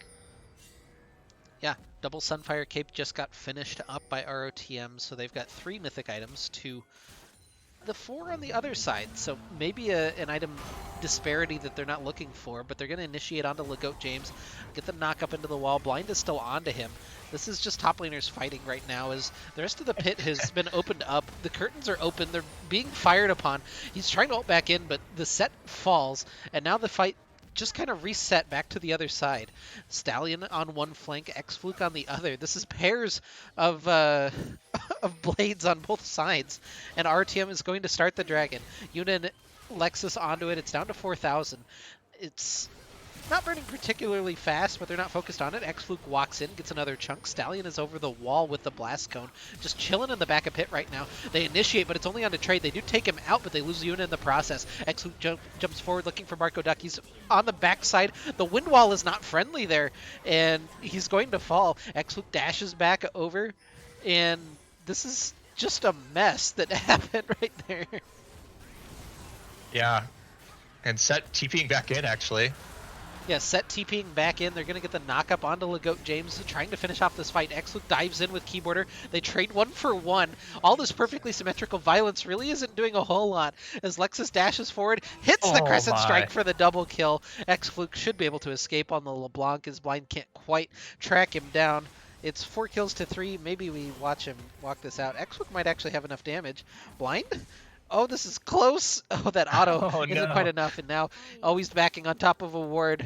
Yeah, double Sunfire Cape just got finished up by ROTM, so they've got 3 mythic items to the 4 on the other side. So maybe an item disparity that they're not looking for, but they're going to initiate onto Legoat James, get the knock up into the wall. Blind is still onto him. This is just top laners fighting right now as the rest of the pit has been opened up. The curtains are open. They're being fired upon. He's trying to ult back in, but the set falls, and now the fight just kind of reset back to the other side. Stallion on one flank, X-Fluke on the other. This is pairs of of blades on both sides, and RTM is going to start the dragon. Yuna and Lexus onto it. It's down to 4,000. It's not burning particularly fast, but they're not focused on it. X-Fluke walks in, gets another chunk. Stallion is over the wall with the blast cone, just chilling in the back of pit right now. They initiate, but it's only on the trade. They do take him out, but they lose Yuna in the process. X-Fluke jumps forward looking for Marco Duck. He's on the backside. The wind wall is not friendly there, and he's going to fall. X-Fluke dashes back over, and this is just a mess that happened right there. Yeah, and Set TPing back in actually. Yeah, Set TPing back in. They're going to get the knock up onto Legoat James, trying to finish off this fight. X-Luke dives in with Keyboarder. They trade 1 for 1. All this perfectly symmetrical violence really isn't doing a whole lot as Lexus dashes forward, hits the Crescent Strike for the double kill. X-Fluke should be able to escape on the LeBlanc as Blind can't quite track him down. It's 4 kills to 3. Maybe we watch him walk this out. X-Fluke might actually have enough damage. Blind? Oh, this is close. Oh, that auto isn't quite enough. And now, he's backing on top of a ward.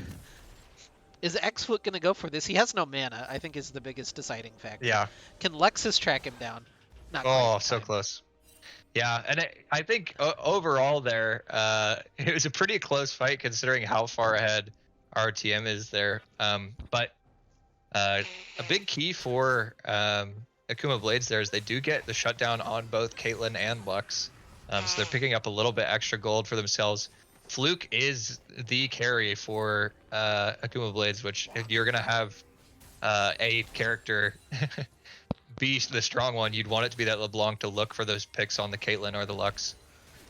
Is X-Foot going to go for this? He has no mana, I think is the biggest deciding factor. Yeah. Can Lexus track him down? Not oh, so close. Yeah, and I think overall there, it was a pretty close fight considering how far ahead RTM is there. But a big key for Akuma Blades there is they do get the shutdown on both Caitlyn and Lux. So they're picking up a little bit extra gold for themselves. Fluke is the carry for Akuma Blades, which if you're going to have a character be the strong one, you'd want it to be that LeBlanc to look for those picks on the Caitlyn or the Lux.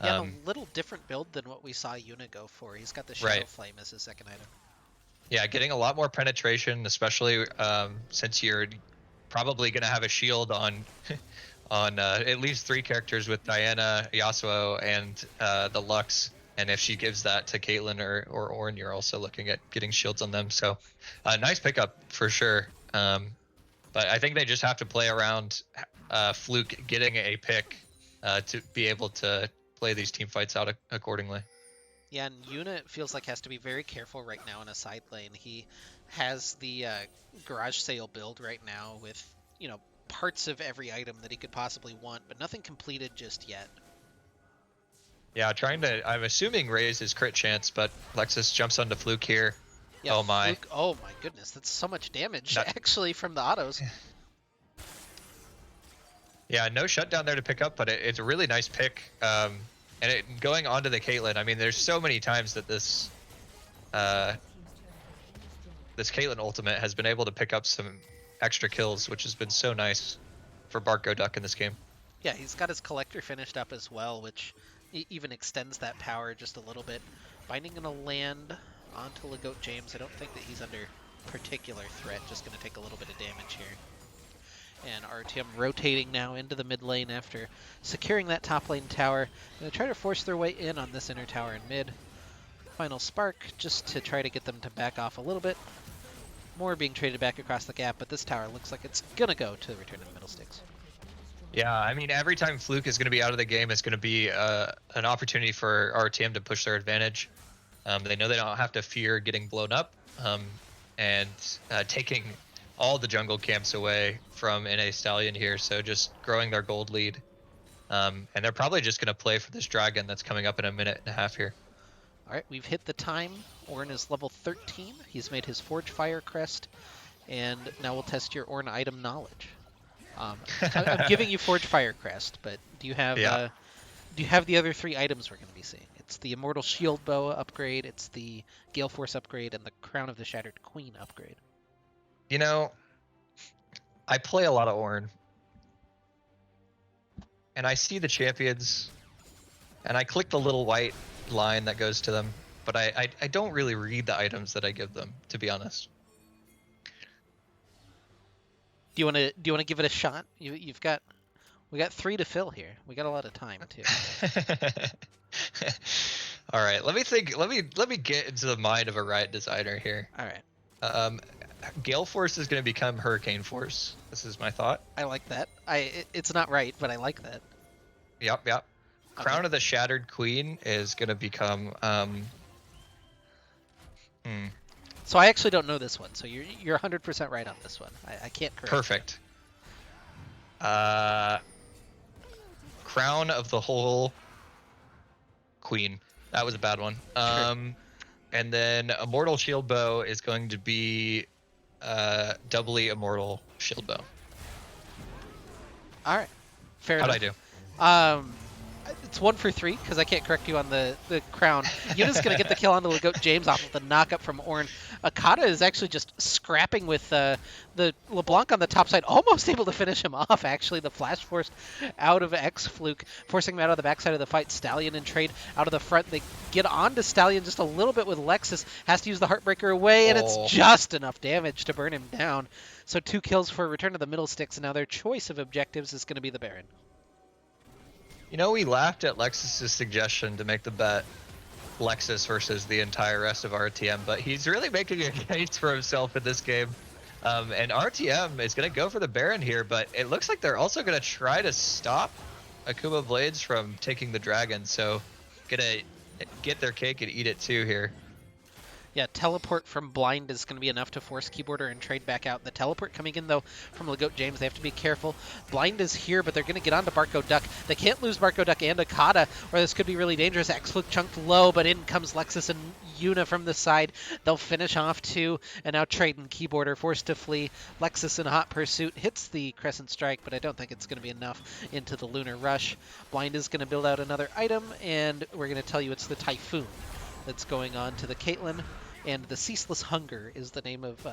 Yeah, a little different build than what we saw Yuna go for. He's got the Shadow Flame as his second item. Yeah, getting a lot more penetration, especially since you're probably going to have a shield on on at least 3 characters with Diana, Yasuo, and the Lux. And if she gives that to Caitlyn or Ornn, you're also looking at getting shields on them. So nice pickup for sure. But I think they just have to play around Fluke getting a pick to be able to play these team fights out accordingly. Yeah, and Yuna feels like has to be very careful right now in a side lane. He has the garage sale build right now with, parts of every item that he could possibly want, but nothing completed just yet. Yeah, I'm assuming raise his crit chance, but Lexus jumps onto Fluke here. Yeah, oh my. Fluke, oh my goodness, that's so much damage actually from the autos. Yeah, no shutdown there to pick up, but it's a really nice pick. And going onto the Caitlyn, I mean, there's so many times that this Caitlyn ultimate has been able to pick up some extra kills, which has been so nice for Barco Duck in this game. Yeah, he's got his collector finished up as well, which even extends that power just a little bit. Binding gonna land onto Legoat James. I don't think that he's under particular threat, just gonna take a little bit of damage here. And RTM rotating now into the mid lane after securing that top lane tower. Gonna try to force their way in on this inner tower in mid. Final spark just to try to get them to back off a little bit. More being traded back across the gap, but this tower looks like it's gonna go to the return of the Middlesticks. Yeah, I mean, every time Fluke is going to be out of the game, it's going to be an opportunity for our team to push their advantage. They know they don't have to fear getting blown up, and taking all the jungle camps away from NA Stallion here, so just growing their gold lead. And they're probably just going to play for this dragon that's coming up in a minute and a half here. All right, we've hit the time. Ornn is level 13. He's made his Forge Fire crest, and now we'll test your Ornn item knowledge. I'm giving you Forge Fire crest, but do you have the other 3 items we're going to be seeing? It's the Immortal Shield Bow upgrade, it's the Gale Force upgrade, and the Crown of the Shattered Queen upgrade. You know, I play a lot of Ornn, and I see the champions, and I click the little white line that goes to them, but I don't really read the items that I give them, to be honest. Do you want to give it a shot? We got 3 to fill here. We got a lot of time too. All right, let me think. Let me get into the mind of a Riot designer here. All right. Gale Force is going to become Hurricane Force. This is my thought. I like that. It's not right, but I like that. Yep. Crown of the Shattered Queen is going to become So I actually don't know this one, so you're 100% right on this one. I can't correct. Perfect. Crown of the Whole Queen. That was a bad one. Sure. And then Immortal Shield Bow is going to be doubly Immortal Shield Bow. All right. Fair enough. How'd I do? It's 1 for 3 because I can't correct you on the crown. Yuna's going to get the kill onto Legoat James off of the knockup from Ornn. Akata is actually just scrapping with the LeBlanc on the top side, almost able to finish him off, actually. The flash forced out of X-Fluke, forcing him out of the backside of the fight. Stallion and Trade out of the front. They get onto Stallion just a little bit with Lexus. Has to use the Heartbreaker away, and it's just enough damage to burn him down. So 2 kills for Return of the Middlesticks, and now their choice of objectives is going to be the Baron. You know, we laughed at Lexus's suggestion to make the bet Lexus versus the entire rest of RTM, but he's really making a case for himself in this game. And RTM is going to go for the Baron here, but it looks like they're also going to try to stop Akuma Blades from taking the Dragon, so gonna get their cake and eat it too here. Yeah, teleport from Blind is going to be enough to force Keyboarder and Trade back out. The teleport coming in, though, from Legoat James, they have to be careful. Blind is here, but they're going to get onto Barco Duck. They can't lose Barco Duck and Akata, or this could be really dangerous. X-Fluke chunked low, but in comes Lexus and Yuna from the side. They'll finish off 2, and now Trade and Keyboarder forced to flee. Lexus in hot pursuit hits the Crescent Strike, but I don't think it's going to be enough into the Lunar Rush. Blind is going to build out another item, and we're going to tell you it's the Typhoon that's going on to the Caitlyn. And the Ceaseless Hunger is the name of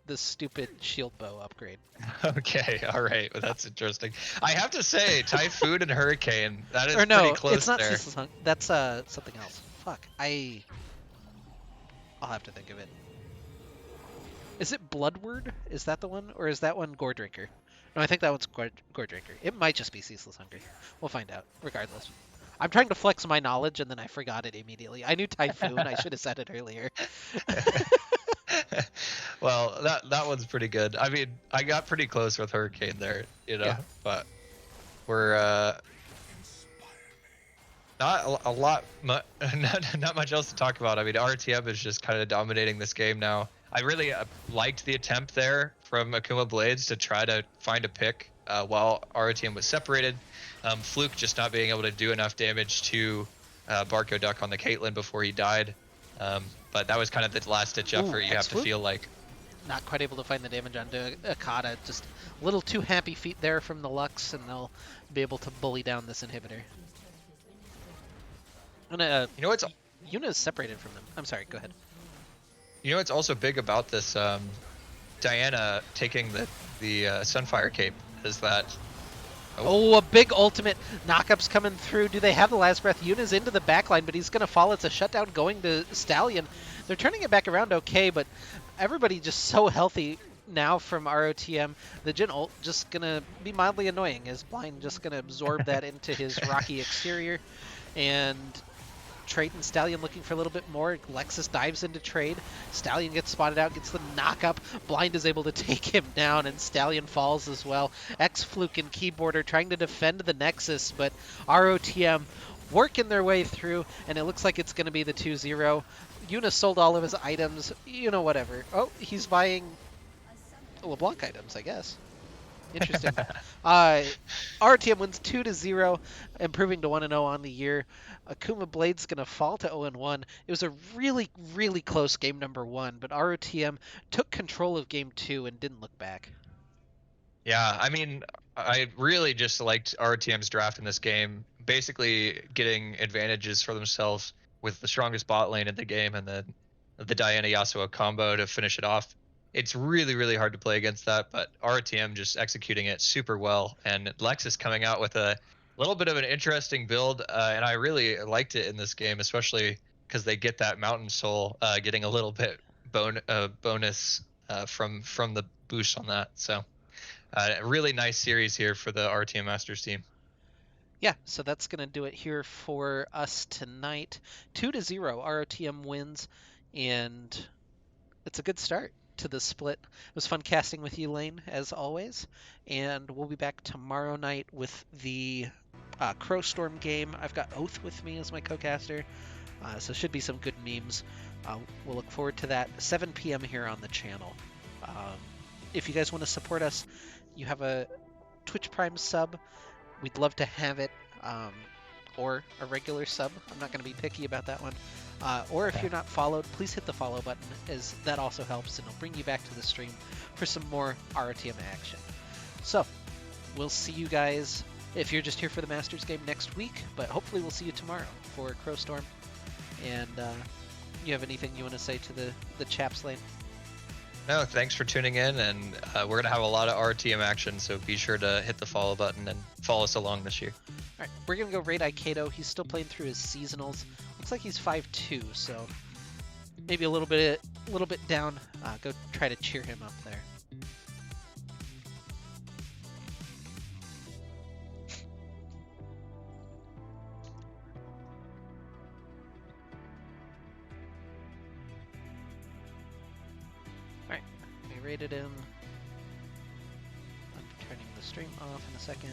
the stupid shield bow upgrade. Okay, all right, well, that's interesting. I have to say, Typhoon and Hurricane, that is or no, pretty close it's not there. Ceaseless Hunger. That's something else. Fuck, I'll have to think of it. Is it Bloodward? Is that the one, or is that one Gore Drinker? No, I think that one's Gore Drinker. It might just be Ceaseless Hunger. We'll find out. Regardless. I'm trying to flex my knowledge, and then I forgot it immediately. I knew Typhoon. I should have said it earlier. Well, that one's pretty good. I mean, I got pretty close with Hurricane there, you know, but we're not a lot, not much else to talk about. I mean, RTM is just kind of dominating this game now. I really liked the attempt there from Akuma Blades to try to find a pick while RTM was separated. Fluke just not being able to do enough damage to Barco Duck on the Caitlyn before he died. But that was kind of the last ditch effort you have to feel like. Not quite able to find the damage onto Akata. Just a little too happy feet there from the Lux, and they'll be able to bully down this inhibitor. And, you know what's Yuna is separated from them. I'm sorry, go ahead. You know what's also big about this Diana taking the Sunfire cape is that Oh, Oh, a big ultimate. Knockup's coming through. Do they have the last breath? Yuna's into the backline, but he's going to fall. It's a shutdown going to Stallion. They're turning it back around okay, but everybody just so healthy now from ROTM. The Jin ult just going to be mildly annoying. Is Blind just going to absorb that into his rocky exterior? And Trade and Stallion looking for a little bit more. Lexus dives into trade. Stallion gets spotted out, gets the knockup. Blind is able to take him down, and Stallion falls as well. X-Fluke and Keyboarder trying to defend the Nexus, but ROTM working their way through, and it looks like it's going to be the 2-0. Yuna sold all of his items, whatever. Oh, he's buying LeBlanc items, I guess. Interesting. RTM wins 2-0, improving to 1-0 on the year. Akuma Blade's going to fall to 0-1. It was a really, really close game number 1, but ROTM took control of game 2 and didn't look back. yeah. I mean, I really just liked RTM's draft in this game, basically getting advantages for themselves with the strongest bot lane in the game and then the Diana Yasuo combo to finish it off. It's really, really hard to play against that, but RTM just executing it super well. And Lexus coming out with a little bit of an interesting build, and I really liked it in this game, especially because they get that Mountain Soul, getting a little bit bonus from the boost on that. So a really nice series here for the RTM Masters team. Yeah, so that's going to do it here for us tonight. 2-0, ROTM wins, and it's a good start to the split. It was fun casting with you, Lane, as always. And we'll be back tomorrow night with the Crowstorm game. I've got Oath with me as my co-caster, so should be some good memes. We'll look forward to that. 7 p.m. here on the channel. Um, if you guys want to support us, you have a Twitch Prime sub. We'd love to have it. Or a regular sub. I'm not going to be picky about that one. Or if you're not followed, please hit the follow button, as that also helps, and it'll bring you back to the stream for some more RTM action. So, we'll see you guys, if you're just here for the Masters game, next week, but hopefully we'll see you tomorrow for Crowstorm. And you have anything you want to say to the chaps, Lane? No, thanks for tuning in, and we're going to have a lot of RTM action, so be sure to hit the follow button and follow us along this year. All right, we're going to go raid Aikedo. He's still playing through his seasonals. Looks like he's 5-2, so maybe a little bit down. Go try to cheer him up there. All right, we raided him. I'm turning the stream off in a second.